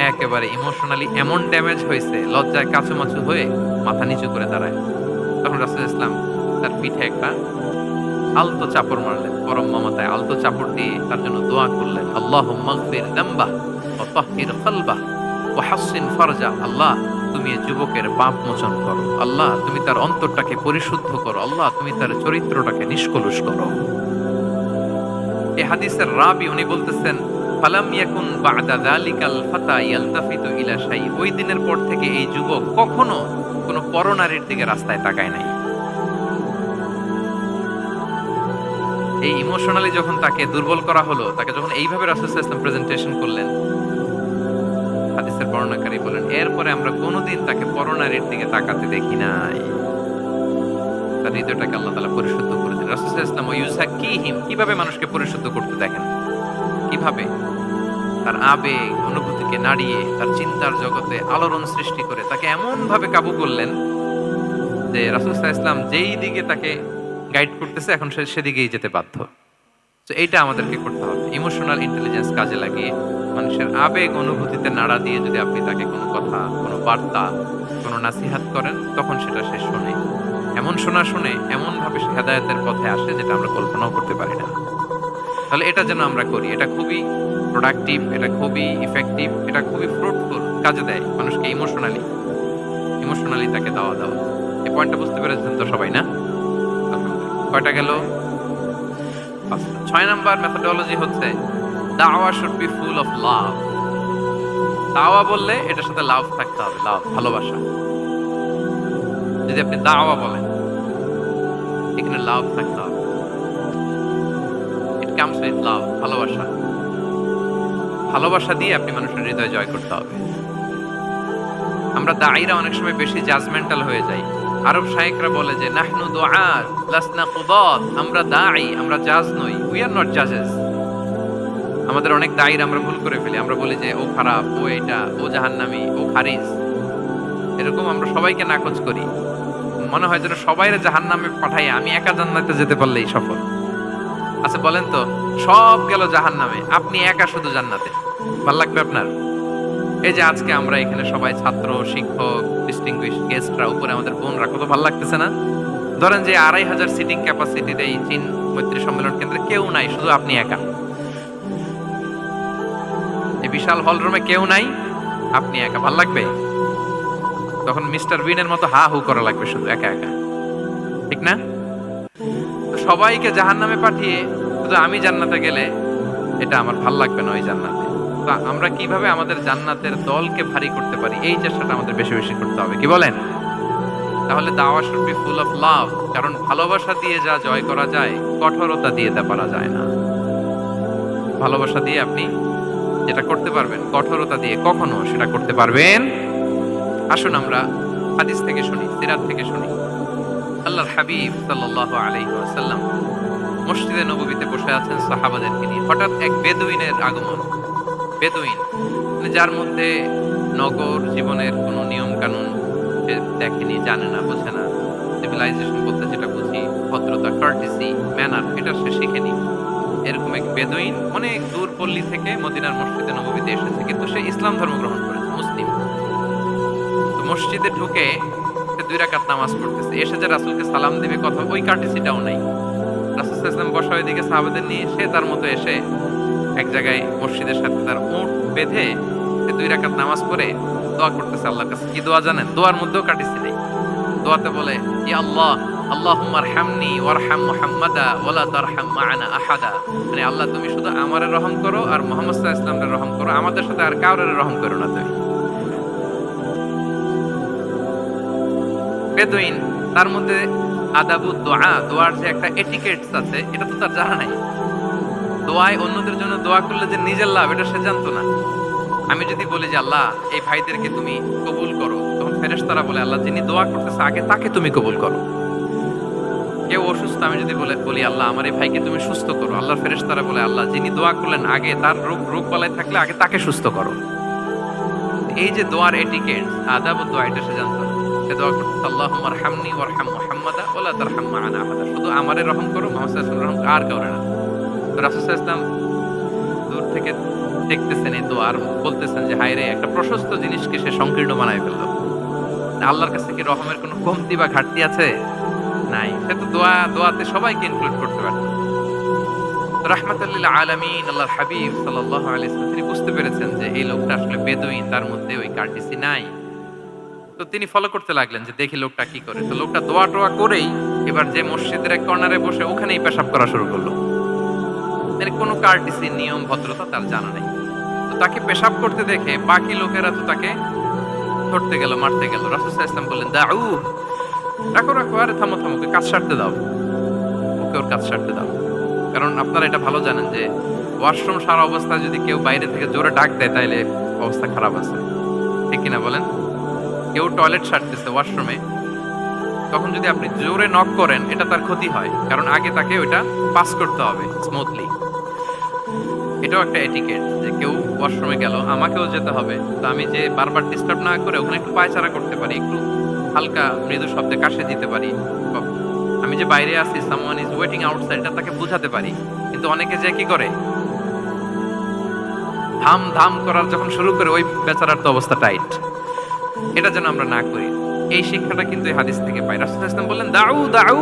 একেবারে ইমোশনালি এমন ড্যামেজ হয়েছে, লজ্জায় কাচুমাচু হয়ে মাথা নিচু করে দাঁড়ায়। তখন রাসূল ইসলাম তার পিঠে একটা আলতো চাপড় মারলেন, পরম মমতায় আলতো চাপড় দিয়ে তার জন্য দোয়া করলেন, আল্লাহুম্মা গফির যামবাহ ওয়া তাহহির কলবাহ ওয়া হাসসিন ফারজা, আল্লাহ তুমি এই যুবকের পাপ মোচন করো, আল্লাহ তুমি তার অন্তরটাকে পরিশুদ্ধ করো, আল্লাহ তুমি তার চরিত্রটাকে নিষ্কলুষ করো। এই হাদিসের রাবি উনি বলতেছেন, ফালাম ইয়াকুন বা'দা যালিকাল ফাতা ইয়ালতাফিতু ইলা শাই। ওই দিনের পর থেকে এই যুবক কখনো কোনো পরনারীর দিকে রাস্তায় তাকায় নাই। এই ইমোশনালি যখন তাকে দুর্বল করা হলো, তাকে যখন এইভাবে রাসূল সাল্লাল্লাহু আলাইহি ওয়াসাল্লাম প্রেজেন্টেশন করলেন, হাদিসের বর্ণনাকারী বলেন এরপরে আমরা কোনোদিন তাকে পরনারীর দিকে তাকাতে দেখি নাই। তার হৃদয়টাকে আল্লাহ তাআলা পরিশুদ্ধ করে দিলেন। রাসূল সাল্লাল্লাহু আলাইহি ওয়াসাল্লাম ইউযাক্কিহিম, কিভাবে মানুষকে পরিশুদ্ধ করতে দেখেন, কিভাবে তার আবেগ অনুভূতিকে নাড়িয়ে তার চিন্তার জগতে আলোড়ন সৃষ্টি করে তাকে এমন ভাবে কাবু করলেন যে রাসূল সাল্লাল্লাহু আলাইহি ওয়াসাল্লাম যেই দিকে তাকে গাইড করতেছে এখন সে সেদিকেই যেতে বাধ্য। তো এইটা আমাদেরকে করতে হবে, ইমোশনাল ইন্টেলিজেন্স কাজে লাগিয়ে মানুষের আবেগ অনুভূতিতে নাড়া দিয়ে যদি আপনি তাকে কোনো কথা, কোনো বার্তা, কোনো নাসিহাত করেন, তখন সেটা সে শোনে। এমন শোনা শুনে এমন ভাবে সে হেদায়েতের পথে আসে যেটা আমরা কল্পনাও করতে পারি না। তাহলে এটা যেন আমরা করি, এটা খুবই প্রোডাক্টিভ, এটা খুবই ইফেক্টিভ, এটা খুবই ফ্রুটফুল কাজে দেয় মানুষকে ইমোশনালি তাকে দাওয়া দেওয়া। এই পয়েন্টটা বুঝতে পেরেছেন তো সবাই, না? কয়টা গেল? 6 নাম্বার মেথোডোলজি হচ্ছে দাওয়া should be full of love. দাওয়া বললে এটার সাথে লাভ থাকতে হবে, লাভ, ভালোবাসা। যদি আপনি দাওয়া বলেন এখানে লাভ থাকতে হবে। ইট কামস উইথ লাভ, ভালোবাসা। ভালোবাসা দিয়ে আপনি মানুষের হৃদয় জয় করতে হবে। আমরা দায়ীরা অনেক সময় বেশি জাজমেন্টাল হয়ে যাই। আরব শায়েখরা বলে যে নাহনু দুআত লাসনা কুদাত, আমরা দাঈ, আমরা জাজ নই, উই আর নট জাজেস। আমাদের অনেক দায়ীরা আমরা ভুল করে ফেলি, আমরা বলি যে ও খারাপ, ও এটা, ও জাহান্নামী, ও খারিজ। এরকম আমরা সবাইকে নাকচ করি, মনে হয় যেন সবাইরে জাহান্নামে পাঠাই, আমি একা জান্নাতে যেতে পারলেই সফল। আচ্ছা বলেন তো, সব গেল জাহান্নামে, আপনি একা শুধু জান্নাতে, ভালো লাগবে আপনার? এই যে আজকে আমরা এখানে সবাই ছাত্র, শিক্ষক, ডিস্টিংগুইশ গেস্টরা, উপরে আমাদের বোনরা, কত ভালো লাগতেছে না? ধরেন যে 2500 সিটিং ক্যাপাসিটির এই চীন মৈত্রী সম্মেলন কেন্দ্রে কেউ নাই, শুধু আপনি একা। এই বিশাল হল রুমে কেউ নাই, আপনি একা, ভাল লাগবে? তখন মিস্টার বিনের মতো হা হু করা লাগবে, শুধু একা একা, ঠিক না? সবাইকে জাহান্নামে পাঠিয়ে শুধু আমি জান্নাতে গেলে এটা আমার ভাল লাগবে না। ওই জান্নাতে তো আমরা কিভাবে আমাদের জান্নাতের দলকে ভারী করতে পারি, এই চেষ্টাটা আমাদের বেশি বেশি করতে হবে, কি বলেন? তাহলে দাওয়া should be full of love, কারণ ভালোবাসা দিয়ে যা জয় করা যায় কঠোরতা দিয়ে তা পারা যায় না। ভালোবাসা দিয়ে আপনি যেটা করতে পারবেন, কঠোরতা দিয়ে কখনো সেটা করতে পারবেন। আসুন আমরা হাদিস থেকে শুনি, সিরাত থেকে শুনি। আল্লাহর হাবিব সাল্লাল্লাহু আলাইহি ওয়াসাল্লাম মসজিদে নববীতে বসে আছেন সাহাবাদেরকে নিয়ে। হঠাৎ এক বেদুইনের আগমন। বেদুইন মানে যার মধ্যে নগর জীবনের কোনো নিয়ম কানুন সে দেখেনি, জানে না, বোঝে না। সিভিলাইজেশন বলতে যেটা বুঝি, ভদ্রতা, কার্টিসি, ম্যানার, এটা সে শিখেনি। এরকম এক বেদুইন অনেক দূর পল্লী থেকে মদিনার মসজিদে নববীতে এসেছে, কিন্তু সে ইসলাম ধর্ম গ্রহণ করেছে, মুসলিম। তো মসজিদে ঢুকে সে 2 রাকাত নামাজ পড়তেছে, এসে যে রাসূলকে সালাম দিবে কথা, ওই কার্টিসিটাও নাই। রাসূল সাল্লাল্লাহু আলাইহি ওয়াসাল্লাম বসা ওইদিকে সাহাবাদের নিয়ে, সে তার মতো এসে এক জায়গায় মসজিদের সাথে তার উট বেঁধে সে 2 রাকাত নামাজ পড়ে দোয়া করতেছে আল্লাহর কাছে। কি দোয়া জানেন? দোয়ার মধ্যেও কাটিসি নেই। দোয়াতে বলে ইয়া আল্লাহ, আল্লাহুম্মা আরহামনি ওয়ারহাম মুহাম্মাদা ওয়ালা তারহাম মা'ানা আহাদা। মানে আল্লাহ তুমি শুধু আমারে রহম করো আর মুহাম্মদ সাল্লাল্লাহু আলাইহি ওয়াসাল্লামকে রহম করো, আমাদের সাথে আর কাউরে রহম করো না তুমি। বেদুইন তার মধ্যে আদাবু দোয়া, দোয়ার যে একটা এটিকেটস আছে এটা তো তার জানা নাই। দোয়ায় অন্যদের জন্য দোয়া করলে যে নিজের লাভ এটা সে জানতো না। আমি যদি বলি যে আল্লাহ এই ভাইদেরকে তুমি কবুল করো, তখন ফেরেশতারা বলে আল্লাহ যিনি দোয়া করতেছে আগে তাকে তুমি কবুল করো। কেউ অসুস্থ, আমি যদি বলি আল্লাহ আমার এই ভাইকে তুমি সুস্থ করো, আল্লাহর ফেরেশতারা বলে আল্লাহ যিনি দোয়া করলেন আগে তার রোগ বালাই থাকলে আগে তাকে সুস্থ করো। এই যে দোয়ার এটিকেটস, আদাব দোয়া, এটা সে জানতো না। সে দোয়া করতেছে আল্লাহুম্মা আরহামনি ওয়ারহাম মুহাম্মাদা ওয়ালা তারহাম মা'ানা আহাদা, শুধু আমারে রহম করো, মুহাম্মদ সাল্লাল্লাহু আলাইহি ওয়াসাল্লাম রহম আর কাউরে না। তো রাসূল সাল্লাল্লাহু আলাইহি ওয়াসাল্লাম দূর থেকে দেখতেছেন এই দোয়া আর বলতেছেন যে হায় রে, একটা প্রশস্ত জিনিসকে সে সংকীর্ণ বানায় ফেললো। আল্লাহর কাছে কি রহমের কোনো কমতি বা ঘাটতি আছে? নাই। সে তো দোয়াতে সবাইকে ইনক্লুড করতে পারে। রাহমাতাল লিল আলামিন আল্লাহর হাবিব সাল্লাল্লাহু আলাইহি ওয়াসাল্লাম তিনি বুঝতে পেরেছেন যে এই লোকটা আসলে বেদুইন, তার মধ্যে ওই কার্টিসি নাই। তো তিনি ফলো করতে লাগলেন যে দেখি লোকটা কি করে। তো লোকটা দোয়া টোয়া করেই এবার যে মসজিদের এক কর্নারে বসে ওখানেই পেশাব করা শুরু করলো। মানে কোনো কার্টিসি নিয়ম ভদ্রতা তার জানা নেই। তো তাকে পেশাব করতে দেখে বাকি লোকেরা তো তাকে ধরতে গেল, মারতে গেল। রাসূল সাল্লাল্লাহু আলাইহি ওয়াসাল্লাম বললেন, দাউ, রাখো রাখো, আরে থামো থামো, ওকে কাজ সারতে দাও, ওকে ওর কাজ সারতে দাও। কারণ আপনারা এটা ভালো জানেন যে ওয়াশরুম সারা অবস্থায় যদি কেউ বাইরে থেকে জোরে ডাক দেয় তাইলে অবস্থা খারাপ আছে, ঠিক কিনা বলেন? কেউ টয়লেট সারতেছে ওয়াশরুমে, তখন যদি আপনি জোরে নক করেন এটা তার ক্ষতি হয়, কারণ আগে তাকে ওইটা পাস করতে হবে স্মুথলি। এটাও একটা এটিকেট যে কেউ ওয়াশরুমে গেল, আমাকেও যেতে হবে, তো আমি যে বারবার ডিস্টার্ব না করে ওখানে একটু পায়চারা করতে পারি, একটু হালকা মৃদু শব্দে কাশে দিতে পারি, আমি যে বাইরে আছি, সামওয়ান ইজ ওয়েটিং আউটসাইড, এটা তাকে বোঝাতে পারি। কিন্তু অনেকে যে কি করে, ধাম ধাম করার যখন শুরু করে ওই বেচারার তো অবস্থা টাইট। এটা যেন আমরা না করি, এই শিক্ষাটা কিন্তু এই হাদিস থেকে পাই। রাসূল সাল্লাল্লাহু আলাইহি ওয়াসাল্লাম বললেন, দাউ দাউ,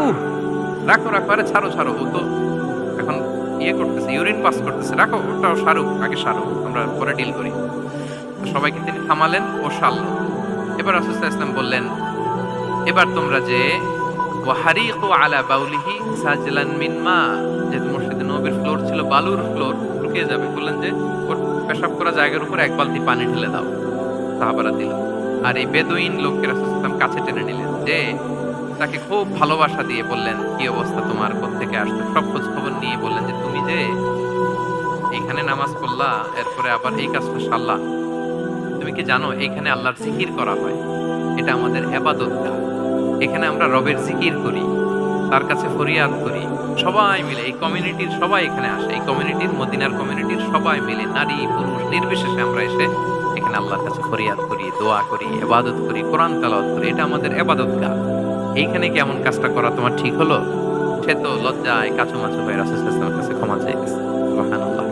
রাখো রাখো, আরে ছাড়ো ছাড়ো, ও তো এখন ইয়ে করতেছে, ইউরিন পাস করতেছে, রাখো, ওটাও সারুক, আগে সারুক, আমরা পরে ডিল করি। তো সবাইকে তিনি থামালেন, ও সারল। এবার রাসূল সাল্লাল্লাহু আলাইহি ওয়াসাল্লাম বললেন, এবার তোমরা যে ওয়াহারিকু আলা বাউলিহি সাজলান মিন মা, যে মসজিদে নববীর ফ্লোর ছিল বালুর ফ্লোর, শুকিয়ে যাবে, বললেন যে ওর পেশাব করা জায়গার উপর এক বালতি পানি ঢেলে দাও। সাহাবারা দিল। আর এই বেদুইন লোককে রাসূল সাল্লাল্লাহু আলাইহি ওয়াসাল্লাম কাছে টেনে নিলেন, যে তাকে খুব ভালোবাসা দিয়ে বললেন, কি অবস্থা তোমার, কোত্থেকে আসছো, সব খোঁজ খবর নিয়ে বললেন যে তুমি যে এইখানে নামাজ পড়লা, এরপরে আবার এই কাজটা সারলা, তুমি কি জানো এইখানে আল্লাহর জিকির করা হয়, এটা আমাদের ইবাদতগাহ, এখানে আমরা রবের জিকির করি, তার কাছে ফরিয়াদ করি, সবাই মিলে এই কমিউনিটির সবাই এখানে আসে, এই কমিউনিটির, মদিনার কমিউনিটির সবাই মিলে, নারী পুরুষ নির্বিশেষে আমরা এসে এখানে আল্লাহর কাছে ফরিয়াদ করি, দোয়া করি, ইবাদত করি, কোরআন তেলাওয়াত করি, এটা আমাদের ইবাদতগাহ। এইখানে কি এমন কাজটা করা তোমার ঠিক হলো? সে তো লজ্জায় কাচুমাচু হয়ে রাসূল সাল্লাল্লাহু আলাইহি ওয়াসাল্লামের কাছে ক্ষমা চাইতেছে। সুবহানাল্লাহ।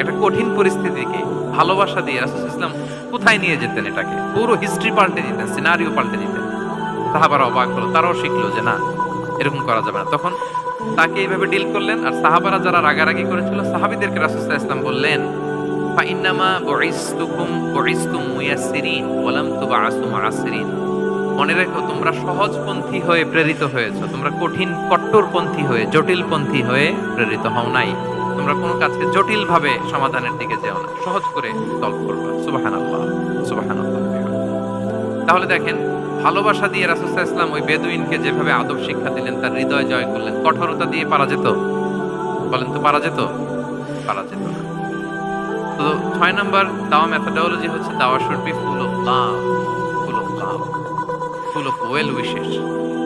একটা কঠিন পরিস্থিতিকে ভালোবাসা দিয়ে রাসূল সাল্লাল্লাহু আলাইহি ওয়াসাল্লাম কোথায় নিয়ে যেতেন, এটাকে পুরো হিস্ট্রি পাল্টে দিতেন, সিনারিও পাল্টে দিতেন। সাহাবারা অবাক হলো, তারাও শিখলো যে না, এরকম করা যাবে না। তখন তাকে এইভাবে ডিল করলেন। আর সাহাবারা যারা রাগারাগি করেছিল, সাহাবীদেরকে রাসূল সাল্লাল্লাহু আলাইহি ওয়াসাল্লাম বললেন, ফা ইন্নামা বুইসতুম মুয়াসসিরিন ওয়া লাম তুবআসু মুআসসিরিন, মনে রেখো তোমরা সহজপন্থী হয়ে প্রেরিত হয়েছো, তোমরা কঠিন কট্টরপন্থী হয়ে, জটিলপন্থী হয়ে প্রেরিত হও নাই। তোমরা কোনো কাজকে জটিল ভাবে সমাধানের দিকে যেও না, সহজ করে সলভ করবা। সুবহানাল্লাহ, সুবহানাল্লাহ। তাহলে দেখেন, ভালোবাসা দিয়ে রাসূল সাল্লাল্লাহু আলাইহি ওয়াসাল্লাম ওই বেদুইনকে যেভাবে আদব শিক্ষা দিলেন, তার হৃদয় জয় করলেন, কঠোরতা দিয়ে পারা যেত? বলেন তো পারা যেত? পারা যেত না। তো 6 নাম্বার দাওয়া মেথোডোলজি হচ্ছে, দাওয়া should be full of love, full of love, full of well wishes.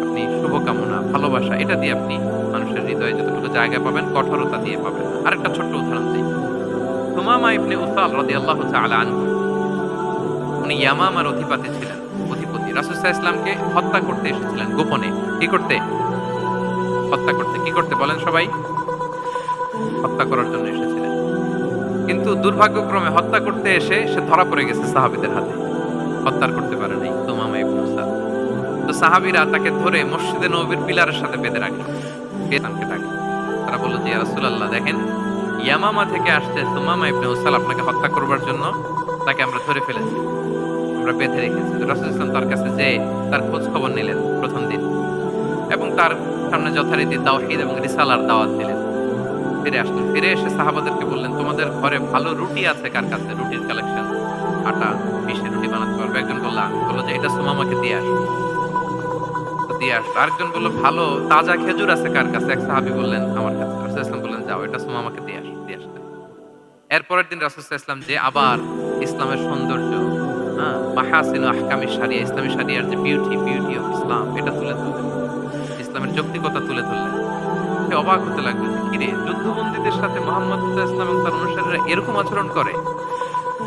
আপনি শুভকামনা, ভালোবাসা, এটা দিয়ে আপনি মানুষের হৃদয়ে যতটুকু জায়গা পাবেন, কঠোরতা দিয়ে পাবেন না। আরেকটা ছোট্ট উদাহরণ দিই। সুমামা ইবনে উসাল রাদিয়াল্লাহু তাআলা আনহু, উনি ইয়ামামার অধিপতি ছিলেন, অধিপতি। রাসূল সাল্লাল্লাহু আলাইহি ওয়াসাল্লামকে হত্যা করতে এসেছিলেন গোপনে। কি করতে? হত্যা করতে। কি করতে বলেন সবাই? হত্যা করার জন্য এসেছিলেন। কিন্তু দুর্ভাগ্যক্রমে হত্যা করতে এসে সে ধরা পড়ে গেছে সাহাবীদের হাতে, হত্যা করতে পারে নাই সুমামা ইবনে উসাল। তো সাহাবীরা তাকে ধরে মসজিদে নববীর পিলারের সাথে বেঁধে রাখলো, তাকে ডাকে। তারা বলল যে ইয়া রাসূলুল্লাহ, দেখেন ইয়ামামা থেকে আসছে সুমামা ইবনে উসাল আপনাকে হত্যা করবার জন্য, তাকে আমরা ধরে ফেলেছি, আমরা বেঁধে রেখেছি। তো রাসূল সাল্লাল্লাহু আলাইহি ওয়াসাল্লাম তার কাছে যে তার খোঁজ খবর নিলেন প্রথম দিন, এবং তার সামনে যথারীতি তাওহীদ এবং রিসালার দাওয়াত দিলেন। ফিরে আসলেন, ফিরে এসে সাহাবাদেরকে বললেন, তোমাদের ঘরে ভালো রুটি আছে কার কাছে? রুটির কালেকশন, আটা পিষে রুটি বানাতে পারবে। একজন বলল যে এটা সুমামাকে দিয়ে আসো, দিয়ে আসলো। আরেকজন বলল ভালো তাজা খেজুর আছে কার কাছে? এক সাহাবী বললেন আমার কাছে। রাসূল সাল্লাল্লাহু আলাইহি ওয়াসাল্লাম বললেন যাও, এটা সুমামাকে দিয়ে আসো, দিয়ে আসলেন। এরপরের দিন রাসূল সাল্লাল্লাহু আলাইহি ওয়াসাল্লাম যে আবার ইসলামের সৌন্দর্য, মাহাসিনু আহকামি শারিয়া, ইসলামী শারিয়ার যে বিউটি অফ ইসলাম, এটা তুলে ধরলেন, ইসলামের যৌক্তিকতা তুলে ধরলেন। সে অবাক হতে লাগলো যে কিরে, যুদ্ধবন্দীদের সাথে মুহাম্মদ সাল্লাল্লাহু আলাইহি ওয়াসাল্লাম এবং তার অনুসারীরা এরকম আচরণ করে?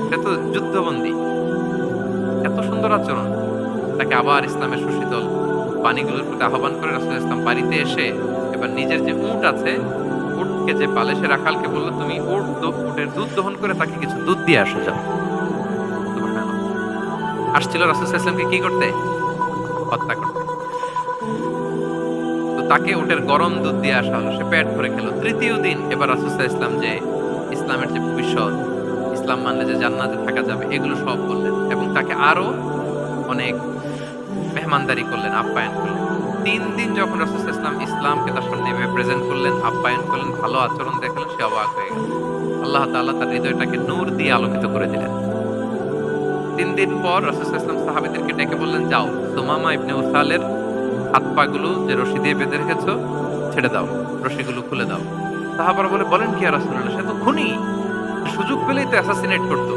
সে তো যুদ্ধবন্দী, এত সুন্দর আচরণ। তাকে আবার ইসলামের সুশীতল পানিগুলোর প্রতি আহ্বান করে রাসূল সাল্লাল্লাহু আলাইহি ওয়াসাল্লাম বাড়িতে এসে এবার নিজের যে উট আছে, উটকে যে পালে, সে রাখালকে বলল, তুমি উটের দুধ দহন করে তাকে কিছু দুধ দিয়ে আসো, যাও। আসছিল রাসূল সাল্লাল্লাহু আলাইহি ওয়াসাল্লামকে কি করতে? হত্যা করতে। তো তাকে উটের গরম দুধ দিয়ে আসা হলো, সে পেট ভরে খেলো। তৃতীয় দিন এবার রাসূল সাল্লাল্লাহু আলাইহি ওয়াসাল্লাম যে ইসলামের যে ভবিষ্যৎ, ইসলাম মানলে যে জান্নাতে থাকা যাবে, এগুলো সব বললেন, এবং তাকে আরো অনেক মেহমানদারি করলেন, আপ্যায়ন করলেন। দিন যখন রাসূল সাল্লাল্লাহু আলাইহি ওয়াসাল্লাম ইসলামকে তার সামনে এভাবে প্রেজেন্ট করলেন, আপ্যায়ন করলেন, ভালো আচরণ দেখালেন, সে অবাক হয়ে গেল। আল্লাহ তাআলা তার হৃদয়টাকে নূর দিয়ে আলোকিত করে দিলেন। 3 দিন পর রাসূল সাল্লাল্লাহু আলাইহি ওয়াসাল্লাম সাহাবীদেরকে ডেকে বললেন, যাও সুমামা ইবনে উসালের হাত পাগুলো যে রশি দিয়ে বেঁধে রেখেছো ছেড়ে দাও, রশিগুলো খুলে দাও। সাহাবারা বলেন কি ইয়া রাসূলুল্লাহ, সে তো খুনি, সুযোগ পেলেই তো অ্যাসাসিনেট করতো,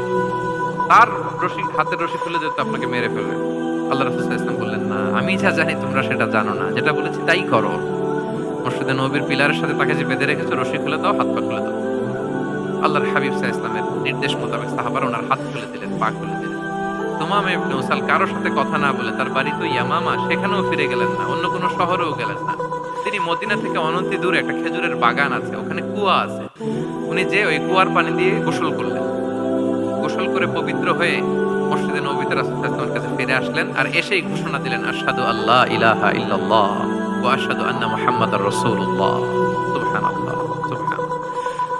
তার হাতের রশি খুলে দিতে আপনাকে মেরে ফেলবে। আল্লাহ রাসূল সাল্লাল্লাহু আলাইহি ওয়াসাল্লাম বললেন, না, আমি যা জানি তোমরা সেটা জানো না, যেটা বলেছি তাই করো। মসজিদে নববীর পিলারের সাথে তাকে যে বেঁধে রেখেছো, রশি খুলে দাও, হাত পা খুলে দাও। আল্লাহর হাবিব সাল্লাল্লাহু আলাইহি ওয়াসাল্লামের নির্দেশ মোতাবেক সাহাবারা ওনার হাত খুলে দিলেন, পা খুলে দিলেন। সুমামা ইবনে উসাল কারোর সাথে কথা না বলে, তার বাড়ি তো ইয়ামামা, সেখানেও ফিরে গেলেন না, অন্য কোনো শহরেও গেলেন না। তিনি মদিনা থেকে অনতি দূরে একটা খেজুরের বাগান আছে, ওখানে কুয়া আছে, উনি যে ওই কুয়ার পানি দিয়ে গোসল করলেন। গোসল করে পবিত্র হয়ে মসজিদে নববীতে রাসূল সাল্লাল্লাহু আলাইহি ওয়াসাল্লামের কাছে ফিরে আসলেন, আর এসেই ঘোষণা দিলেন, আশহাদু আল্লা ইলাহা ইল্লাল্লাহ ওয়া আশহাদু আন্না মুহাম্মাদার রাসূলুল্লাহ। সুবহানাল্লাহ, সুবহানাল্লাহ।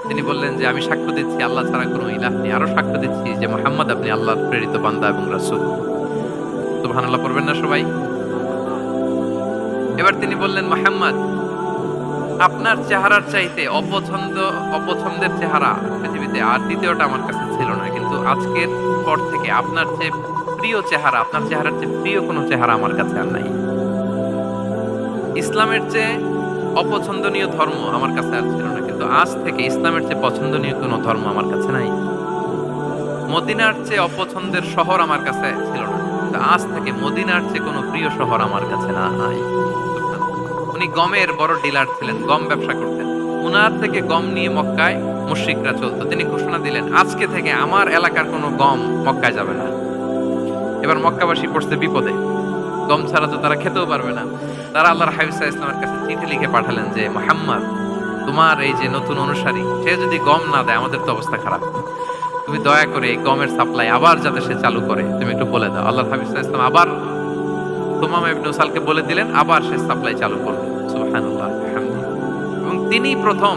তিনি বললেন যে আমি সাক্ষ্য দিচ্ছি আল্লাহ ছাড়া কোনো ইলাহ নেই, আরো সাক্ষ্য দিচ্ছি যে মুহাম্মদ আপনি আল্লাহর প্রেরিত বান্দা এবং রাসূল। সুবহানাল্লাহ পড়বেন না সবাই? এবার তিনি বললেন, মুহাম্মদ, আপনার চেহারার চাইতে অপছন্দের চেহারা পৃথিবীতে আর দ্বিতীয়টা আমার কাছে ছিল না, কিন্তু আজকের পর থেকে আপনার চেয়ে প্রিয় চেহারা, আপনার চেহারার চেয়ে প্রিয় কোনো চেহারা আমার কাছে আর নাই। ইসলামের চেয়ে অপছন্দনীয় ধর্ম আমার কাছে আর ছিল না, কিন্তু আজ থেকে ইসলামের চেয়ে পছন্দনীয় কোনো ধর্ম আমার কাছে নাই। মদিনার চেয়ে অপছন্দের শহর আমার কাছে ছিল না, কিন্তু আজ থেকে মদিনার চেয়ে কোনো প্রিয় শহর আমার কাছে নাই। উনি গমের বড় ডিলার ছিলেন, গম ব্যবসা করতেন। উনার থেকে গম নিয়ে মক্কায় মুশরিকরা চলতো। তিনি ঘোষণা দিলেন, আজকে থেকে আমার এলাকার কোনো গম মক্কায় যাবে না। এবার মক্কাবাসী পড়ছে বিপদে, গম ছাড়া তো তারা খেতেও পারবে না। তারা আল্লাহর হাবিব সাল্লাল্লাহু আলাইহি ওয়াসাল্লামের কাছে চিঠি লিখে পাঠালেন যে, মুহাম্মদ, তোমার এই যে নতুন অনুসারী, সে যদি গম না দেয় আমাদের তো অবস্থা খারাপ, তুমি দয়া করে এই গমের সাপ্লাই আবার যাতে সে চালু করে তুমি একটু বলে দাও। আল্লাহর হাবিব সাল্লাল্লাহু আলাইহি ওয়াসাল্লাম আবার সুমামা ইবনে উসালকে বলে দিলেন, আবার সে সাপ্লাই চালু করলেন। সুবহানাল্লাহ, হামদুলিল্লাহ। এবং তিনি প্রথম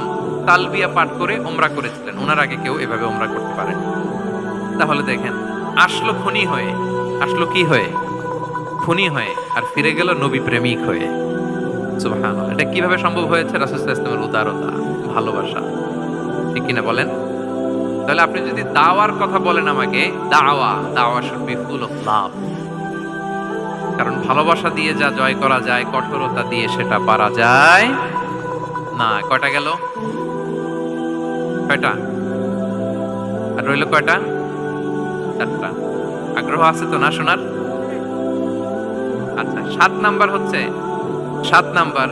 তালবিয়া পাঠ করে উমরা করেছিলেন, ওনার আগে কেউ এভাবে উমরা করতে পারেনি। তাহলে দেখেন, আসলো খুনি হয়ে, আসলো কি হয়ে? খুনি হয়ে, আর ফিরে গেল নবী প্রেমিক হয়ে। সুবহানাল্লাহ। এটা কিভাবে সম্ভব হয়েছে? রাসূল সাল্লাল্লাহু আলাইহি ওয়াসাল্লামের উদারতা, ভালোবাসা, ঠিক কিনা বলেন? তাহলে আপনি যদি দাওয়ার কথা বলেন আমাকে, দাওয়া should be full of love. কারণ ভালোবাসা দিয়ে যা জয় করা যায়, কঠোরতা দিয়ে সেটা পারা যায় না। কয়টা গেল? কয়টা? আর রইল কয়টা? 4টা। আগ্রহ আছে তো না শোনার? আচ্ছা, 7 নাম্বার হচ্ছে, 7 নাম্বার,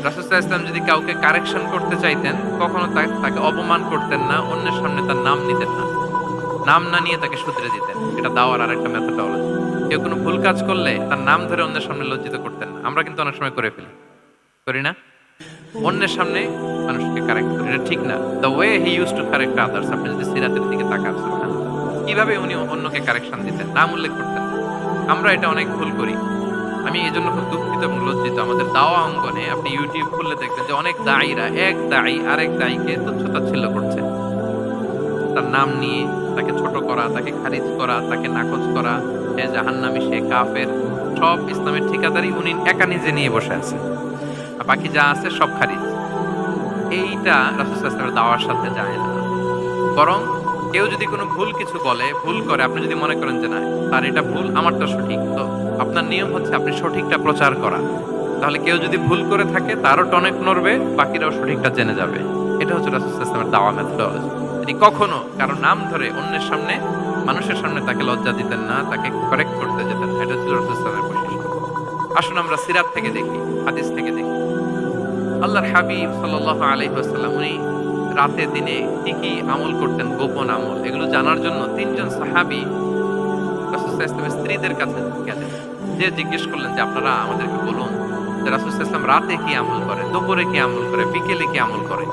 রাসূল সাল্লাল্লাহু আলাইহি ওয়াসাল্লাম যদি কাউকে কারেকশন করতে চাইতেন, কখনো তাকে অপমান করতেন না, অন্যের সামনে তার নাম নিতেন না, নাম না নিয়ে তাকে শুধরে দিতেন। এটা দাওয়ার আরেকটা মেথডোলজি। কেউ কোনো ভুল কাজ করলে তার নাম ধরে অন্যের সামনে লজ্জিত করতেন না। আমরা কিন্তু অনেক সময় করে ফেলি, করি না? অন্যের সামনে মানুষকে কারেক্ট করি, এটা ঠিক না। The way he use to correct others, আপনি যদি সিরাতের দিকে তাকান, কিভাবে উনি অন্যকে কারেকশন দিতেন, নাম উল্লেখ করতেন। আমরা এটা অনেক ভুল করি। আমি এই জন্য খুব দুঃখিত এবং লজ্জিত। আমাদের দাওয়া অঙ্গনে আপনি ইউটিউব খুললে দেখবেন যে অনেক দায়ীরা, এক দায়ী আরেক দায়ীকে তুচ্ছ-তাচ্ছিল্য করছে, তার নাম নিয়ে তাকে ছোট করা, তাকে খারিজ করা, তাকে নাকচ করা, সে জাহান্নামী, সে কাফের, সব ইসলামের ঠিকাদারি উনি একা নিজে নিয়ে বসে আছে, আর বাকি যা আছে সব খারিজ। এইটা রাসূল সাল্লাল্লাহু আলাইহি ওয়াসাল্লামের দাওয়ার সাথে যায় না। বরং কেউ যদি কোনো ভুল কিছু বলে, ভুল করে, আপনি যদি মনে করেন যে না, তার এটা ভুল, আমারটা সঠিক, তো আপনার নিয়ম হচ্ছে আপনি সঠিকটা প্রচার করা। তাহলে কেউ যদি ভুল করে থাকে, তারও টনক নড়বে, বাকিরাও সঠিকটা জেনে যাবে। এটা হচ্ছে রাসূল সাল্লাল্লাহু আলাইহি ওয়াসাল্লামের দাওয়া মেথডোলজি। তিনি কখনো কারো নাম ধরে অন্যের সামনে, মানুষের সামনে তাকে লজ্জা দিতেন না, তাকে কারেক্ট করতে যেতেন না। এটা ছিল রাসূল সাল্লাল্লাহু আলাইহি ওয়াসাল্লামের বৈশিষ্ট্য। আসুন আমরা সিরাত থেকে দেখি, হাদিস থেকে দেখি। আল্লাহর হাবিব সাল্লাল্লাহু আলাইহি ওয়াসাল্লাম উনি রাতে দিনে কি কি আমল করতেন, গোপন আমল, এগুলো জানার জন্য 3 জন সাহাবী রাসূল সাল্লাল্লাহু আলাইহি ওয়াসাল্লামের স্ত্রীদের কাছে গেলেন। যে জিজ্ঞেস করলেন যে আপনারা আমাদেরকে বলুন যে রাসূল সাল্লাল্লাহু আলাইহি ওয়াসাল্লাম রাতে কি আমল করে, দুপুরে কি আমল করে, বিকেলে কি আমল করে।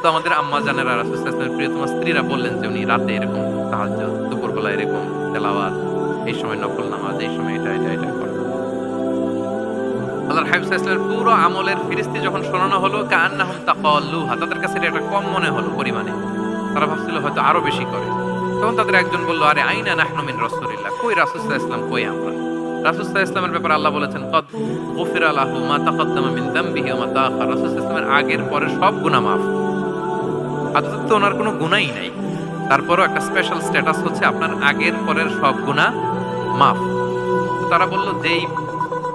তো আমাদের আম্মা জানেরা, রাসূল সাল্লাল্লাহু আলাইহি ওয়াসাল্লামের প্রিয়তমা স্ত্রীরা বললেন যে উনি রাতে এরকম তাহাজ্জুদ, দুপুরবেলা এরকম তেলাওয়াত, এই সময় নফল নামাজ, এই সময় এটা করে। আল্লাহর হাবিব সাল্লাল্লাহু আলাইহি ওয়াসাল্লামের পুরো আমলের ফিরিস্তি যখন শোনানো হলো, কাআন্নাহুম তাকাল্লুহা, তাদের কাছে এটা একটা কম মনে হলো পরিমাণে, তারা ভাবছিল হয়তো আরো বেশি করে। তখন তাদের একজন বলল, আরে আইনা নাহনু মিন রাসূলিল্লাহ, কই রাসূল সাল্লাল্লাহু আলাইহি ওয়াসাল্লাম, কই আমরা? রাসূল সাল্লাল্লাহু আলাইহি ওয়াসাল্লামের ব্যাপারে আল্লাহ বলেছেন কদ গুফিরা লাহু মা তাকাদ্দামা মিন যামবিহি ওয়া মা তাআখার। রাসূল সাল্লাল্লাহু আলাইহি ওয়াসাল্লামের আগের পরের সব গুনাহ মাফ। আদতে তো ওনার কোনো গুনাহই নাই, তারপরও একটা স্পেশাল স্ট্যাটাস হচ্ছে আপনার আগের পরের সব গুনাহ মাফ। তো তারা বলল যেই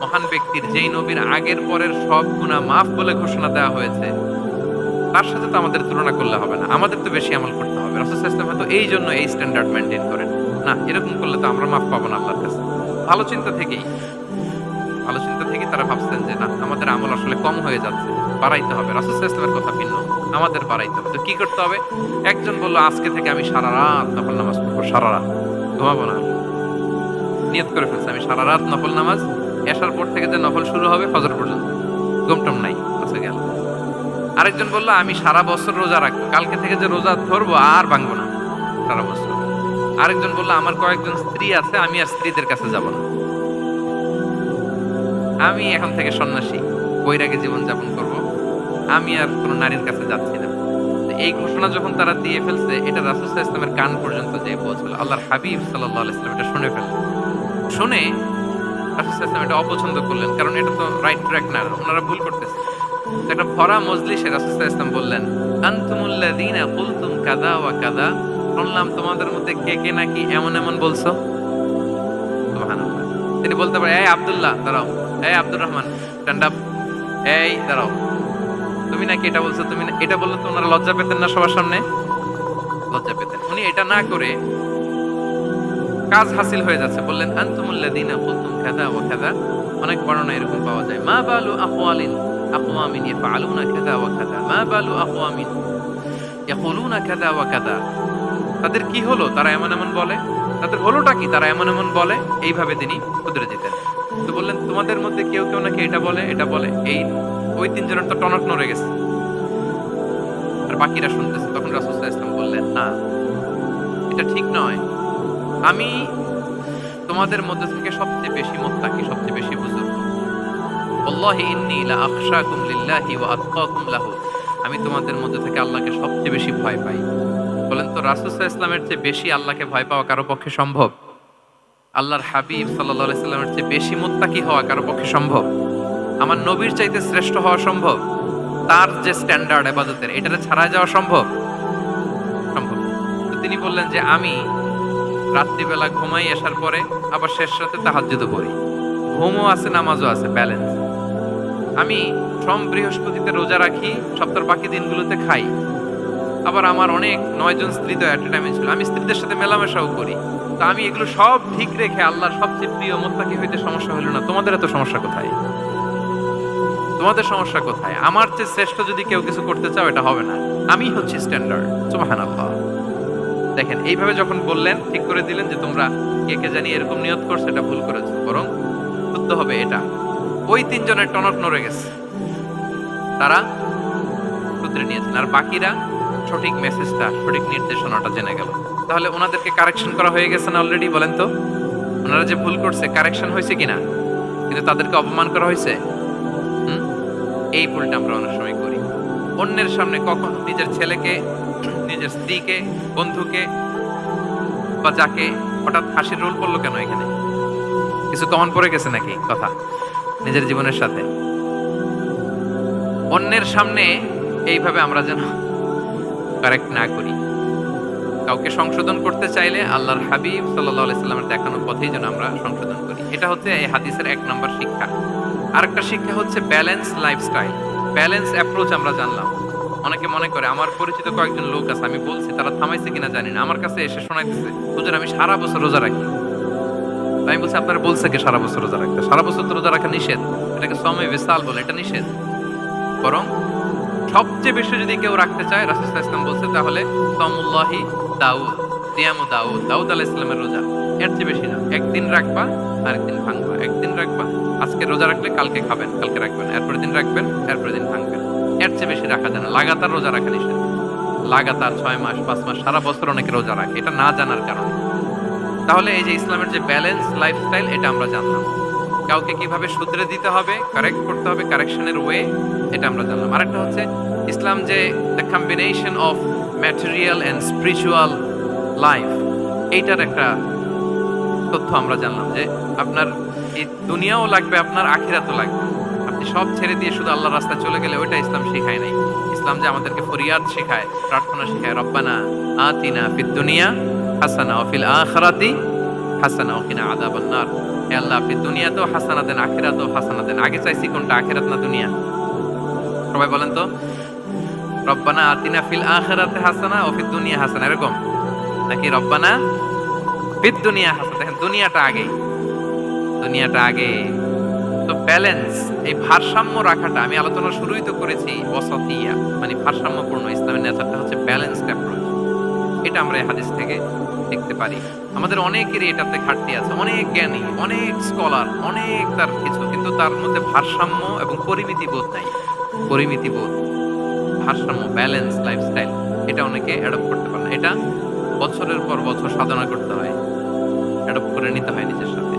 মহান ব্যক্তির, যেই নবীর আগের পরের সব গুনাহ মাফ বলে ঘোষণা দেওয়া হয়েছে, তার সাথে তো আমাদের তুলনা করলে হবে না, আমাদের তো বেশি আমল করতে হবে। রাসূল সাল্লাল্লাহু আলাইহি ওয়াসাল্লাম হয়তো এই জন্য এই স্ট্যান্ডার্ড মেইনটেইন করেন না, এরকম করলে তো আমরা মাফ পাবো না আল্লাহর কাছে। ভালো চিন্তা থেকেই তারা ভাবছেন যে না, আমাদের আমল আসলে কম হয়ে যাচ্ছে, বাড়াইতে হবে। রাসূল সাল্লাল্লাহু আলাইহি ওয়াসাল্লামের কথা ভিন্ন, আমাদের বাড়াইতে হবে। তো কি করতে হবে? একজন বলল আজকে থেকে আমি সারা রাত নফল নামাজ পড়বো, সারা রাত ঘুমাবো না। নিয়ত করে ফেলছে আমি সারা রাত নফল নামাজ, এশার পর থেকে যে নফল শুরু হবে ফজর পর্যন্ত, ঘুমটুম নাই, আচ্ছা গেল। আরেকজন বলল আমি সারা বছর রোজা রাখবো, কালকে থেকে যে রোজা ধরবো আর ভাঙবো না সারা বছর। আরেকজন বলল আমার কয়েকজন স্ত্রী আছে, আমি আর স্ত্রীদের কাছে যাব না, আমি এখন থেকে সন্ন্যাসী, বৈরাগী জীবন যাপন করব, আমি আর কোনো নারীর কাছে যাচ্ছি না। এই ঘোষণা যখন তারা দিয়ে ফেলছে, এটা রাসূল সাল্লাল্লাহু আলাইহি ওয়াসাল্লামের কান পর্যন্ত যে পৌঁছলো। আল্লাহর হাবিব সাল্লাল্লাহু আলাইহি ওয়াসাল্লাম এটা শুনে ফেললেন। শুনে রাসূল সাল্লাল্লাহু আলাইহি ওয়াসাল্লাম এটা অপছন্দ করলেন, কারণ এটা তো রাইট ট্র্যাক না, ওনারা ভুল করতেছে। একটা ভরা মজলিসে রাসূল সাল্লাল্লাহু আলাইহি ওয়াসাল্লাম বললেন আনতুমুল্লাযীনা কুলতুম কাযা ওয়া কাযা, শুনলাম তোমাদের মধ্যে কে কে নাকি এমন এমন বলছো। সুবহানাল্লাহ। তিনি বলতে পারে এই আব্দুল্লাহ দাঁড়াও, এই আব্দুর রহমান স্ট্যান্ড আপ, এই দাঁড়াও, তুমি নাকি এটা বলছো, তুমি এটা বললে তো ওনারা লজ্জা পেতেন না? সবার সামনে লজ্জা পেতেন। উনি এটা না করে কাজ হাসিল হয়ে যাচ্ছে, বললেন আনতুমুল্লাযীনা কুলতুম কাযা ওয়া কাযা। অনেক বর্ণনা এরকম পাওয়া যায়, মা বালু আকওয়ালিন আকওয়ামিন ইয়াফআলুনা কাযা ওয়া কাযা, মা বালু আকওয়ামিন ইয়াকুলুনা কাযা ওয়া কাযা। তাদের কি হলো, তারা এমন এমন বলে, তাদের হলোটা কি, তারা এমন এমন বলে। এইভাবে তিনি শুধরে দিতেন। তো বললেন তোমাদের মধ্যে কেউ কেউ নাকি এটা বলে, এটা বলে। এই ওই তিনজনের তো টনক নড়ে গেছে, আর বাকিরা শুনতেছে। তখন রাসূল সাল্লাল্লাহু আলাইহি ওয়াসাল্লাম বললেন না, এটা ঠিক নয়। আমি তোমাদের মধ্যে থেকে সবচেয়ে বেশি মুত্তাকি, সবচেয়ে বেশি বুজুর্গ। ওয়াল্লাহি ইন্নী লা আখশাকুম লিল্লাহি ওয়া আতকাকুম লাহু। আমি তোমাদের মধ্যে থেকে আল্লাহকে সবচেয়ে বেশি ভয় পাই। বলেন তো রাসূল সাল্লাল্লাহু আলাইহি ওয়াসাল্লামের চেয়ে বেশি আল্লাহকে ভয় পাওয়া কারো পক্ষে সম্ভব? আল্লাহর হাবিব সাল্লাল্লাহু আলাইহি ওয়াসাল্লামের চেয়ে বেশি মুত্তাকি হওয়া কারো পক্ষে সম্ভব? আমার নবীর চাইতে শ্রেষ্ঠ হওয়া সম্ভব? তার যে স্ট্যান্ডার্ড ইবাদতের, এটারে ছাড়ায় যাওয়া সম্ভব? সম্ভব। তো তিনি বললেন যে আমি রাত্রিবেলা ঘুমাই আসার পরে, আবার শেষ রাতে তাহাজ্জুদও পড়ি, ঘুমও আছে নামাজও আছে, ব্যালেন্স। আমি সোম বৃহস্পতিতে রোজা রাখি, সপ্তাহের বাকি দিনগুলোতে খাই। আবার আমার অনেক 9 জন স্ত্রী তো এট এ টাইমে ছিল, আমি স্ত্রীদের সাথে মেলামেশাও করি। তো আমি এগুলো সব ঠিক রেখে আল্লাহর সবচেয়ে প্রিয় মুত্তাকি হইতে সমস্যা হলো না। তোমাদের এত সমস্যা কোথায়? তোমাদের সমস্যা কোথায়? আমার চেয়ে শ্রেষ্ঠ যদি কেউ কিছু করতে চাও, এটা হবে না, আমি হচ্ছি স্ট্যান্ডার্ড। সুবহানাল্লাহ। দেখেন এইভাবে যখন বললেন, ঠিক করে দিলেন যে তোমরা কে কে জানি এরকম নিয়ত করছো, এটা ভুল করেছো, বরং শুদ্ধ হবে এটা। ওই তিনজনের টনক নড়ে গেছে, তারা শুধরে নিয়েছেন, আর বাকিরা সঠিক মেসেজটা, সঠিক নির্দেশনাটা জেনে গেল। তাহলে ওনাদেরকে কারেকশন করা হয়ে গেছে না অলরেডি? বলেন তো, ওনারা যে ভুল করছে কারেকশন হয়েছে কিনা? কিন্তু তাদেরকে অপমান করা হয়েছে। এই ভুলটা আমরা অনেক সময় করি। অন্যের সামনে কখন নিজের ছেলেকে, নিজের স্ত্রীকে, বন্ধুকে বা যাকে, হঠাৎ হাসির রোল পড়লো কেন? এখানে কিছু কমন পড়ে গেছে নাকি কথা নিজের জীবনের সাথে? অন্যের সামনে এইভাবে আমরা যেন কারেক্ট না করি। কাউকে সংশোধন করতে চাইলে আল্লাহর হাবিব সাল্লাল্লাহু আলাইহি সাল্লামের দেখানো পথেই যেন আমরা সংশোধন করি। এটা হচ্ছে এই হাদিসের 1 নম্বর শিক্ষা। আরেকটা শিক্ষা হচ্ছে ব্যালেন্স লাইফস্টাইল, ব্যালেন্স অ্যাপ্রোচ আমরা জানলাম। অনেকে মনে করে, আমার পরিচিত কয়েকজন লোক আছে, আমি বলছি, তারা থামাইছে কিনা জানি না, আমার কাছে এসে শোনাইতেছে হুজুর আমি সারা বছর রোজা রাখি। আমি বলছি আপনারা বলছে কি সারা বছর রোজা রাখতে? সারা বছর তো রোজা রাখা নিষেধ, এটাকে সময় বিসাল বলে, এটা নিষেধ। বরং সবচেয়ে বেশি যদি কেউ রাখতে চায়, রাসূল সাল্লাল্লাহু আলাইহি ওয়াসাল্লাম বলছে, তাহলে সাওমুল্লাহি দাউদ, সিয়ামু দাউদ, দাউদ আলাইহিস সালামের রোজা। এর চেয়ে বেশি না। একদিন রাখবা, আরেকদিন ভাঙবা, একদিন রাখবা, আজকে রোজা রাখলে কালকে খাবেন, কালকে রাখবেন, এরপরের দিন রাখবেন, এরপরের দিন ভাঙবেন। এর চেয়ে বেশি রাখা যায় না। লাগাতার রোজা রাখা নিষেধ। লাগাতার 6 মাস, 5 মাস, সারা বছর অনেকে রোজা রাখে, এটা না জানার কারণে। তাহলে এই যে ইসলামের যে ব্যালেন্স লাইফস্টাইল, এটা আমরা জানলাম। কাউকে কিভাবে শুধরে দিতে হবে, কারেক্ট করতে হবে, কারেকশনের ওয়ে, এটা আমরা জানলাম। আরেকটা হচ্ছে ইসলাম যে the combination of material and spiritual life, এইটার একটা তথ্য আমরা জানলাম যে আপনার এই দুনিয়াও লাগবে আপনার, আখিরাতও লাগবে। আপনি সব ছেড়ে দিয়ে শুধু আল্লাহর রাস্তায় চলে গেলে ওইটা ইসলাম শিখায় নাই। ইসলাম যে আমাদেরকে ফরিয়াদ শেখায়, প্রার্থনা শেখায়, রব্বানা আতিনা ফিদ দুনিয়া হাসানা ওয়া ফিল আখিরাতি হাসানা ওয়া কিনা আযাবান নার। হে আল্লাহ, আপনি দুনিয়াতেও হাসানা দেন, আখিরাতেও হাসানা দেন। আগে চাইছি কোনটা, আখিরাত না দুনিয়া? সবাই বলেন তো, রব্বানা আতিনা ফিল আখিরাতি হাসানা ওয়া ফিদ দুনিয়া হাসানা, এরকম নাকি রব্বানা ফিদ দুনিয়া হাসানা? দেখেন, দুনিয়াটা আগে, দুনিয়াটা আগে। তো ব্যালেন্স, এই ভারসাম্য রাখাটা আমি আলোচনা শুরুই তো করেছি, ওয়াসাতিয়া মানে ভারসাম্যপূর্ণ। ইসলামের নেচারটা হচ্ছে ব্যালেন্সড অ্যাপ্রোচ। এটা আমরা এই হাদিস থেকে দেখতে পারি। আমাদের অনেকেরই এটাতে ঘাটতি আছে, অনেক জ্ঞানী, অনেক স্কলার, অনেক তার কিছু, কিন্তু তার মধ্যে ভারসাম্য এবং পরিমিতি বোধ নাই। পরিমিতি বোধ, ভারসাম্য, ব্যালেন্স লাইফস্টাইল, এটা অনেকে অ্যাডপ্ট করতে পারে না। এটা বছরের পর বছর সাধনা করতে হয়, অ্যাডপ্ট করে নিতে হয় নিজের সাথে।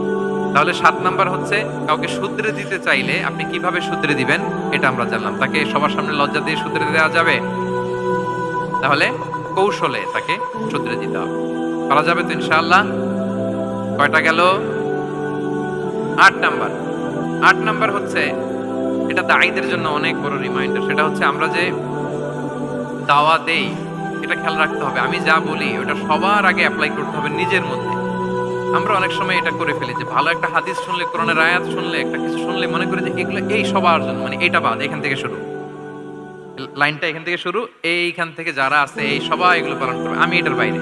তাহলে 7 নাম্বার হচ্ছে, কাউকে শুধরে দিতে চাইলে আপনি কিভাবে শুধরে দিবেন এটা আমরা জানলাম। তাকে সবার সামনে লজ্জা দিয়ে শুধরে দেওয়া যাবে? তাহলে কৌশলে তাকে শুধরে দিতে হবে। করা যাবে তো ইনশাআল্লাহ? কয়টা গেল? 8 নাম্বার। 8 নাম্বার হচ্ছে, এটা দায়ীদের জন্য অনেক বড় রিমাইন্ডার। সেটা হচ্ছে, আমরা যে দাওয়া দেই এটা খেয়াল রাখতে হবে। আমি যা বলি ওটা সবার আগে অ্যাপ্লাই করতে হবে নিজের মধ্যে। আমরা অনেক সময় এটা করে ফেলি যে ভালো একটা হাদিস শুনলে, কোরআনের আয়াত শুনলে, একটা কিছু শুনলে মনে করি যে এগুলো এই সবার জন্য, মানে এটা বাদ, এখান থেকে শুরু, লাইনটা এখান থেকে শুরু, এইখান থেকে যারা আছে এই সবাই এগুলো পালন করবে, আমি এটার বাইরে।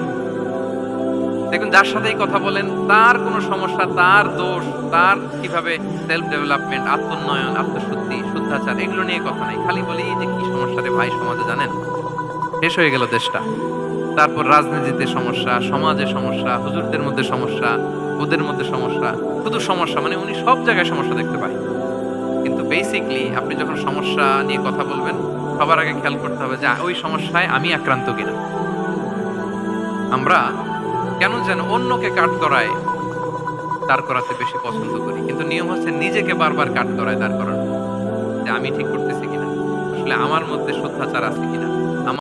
দেখুন, যার সাথেই কথা বলেন তার কোনো সমস্যা, তার দোষ, তার কিভাবে সেলফ ডেভেলপমেন্ট, আত্মোন্নয়ন, আত্মশুদ্ধি, শুদ্ধাচার, এগুলো নিয়ে কথা নাই। খালি বলি যে কি সমস্যা রে ভাই সমাজে, জানেন, শেষ হয়ে গেল দেশটা। তারপর রাজনীতিতে সমস্যা, সমাজে সমস্যা, হুজুরদের মধ্যে সমস্যা, ওদের মধ্যে সমস্যা, শুধু সমস্যা, মানে উনি সব জায়গায় সমস্যা দেখতে পায়। কিন্তু বেসিকলি আপনি যখন সমস্যা নিয়ে কথা বলবেন, সবার আগে খেয়াল করতে হবে যে ওই সমস্যায় আমি আক্রান্ত কিনা। আমরা কেন যেন অন্যকে কাট করায় দাঁড় করাতে বেশি পছন্দ করি, কিন্তু নিয়ম হচ্ছে নিজেকে বারবার কাট করায় দাঁড় করানো, যে আমি ঠিক করতেছি কিনা, আসলে আমার মধ্যে শুদ্ধাচার আছে কিনা।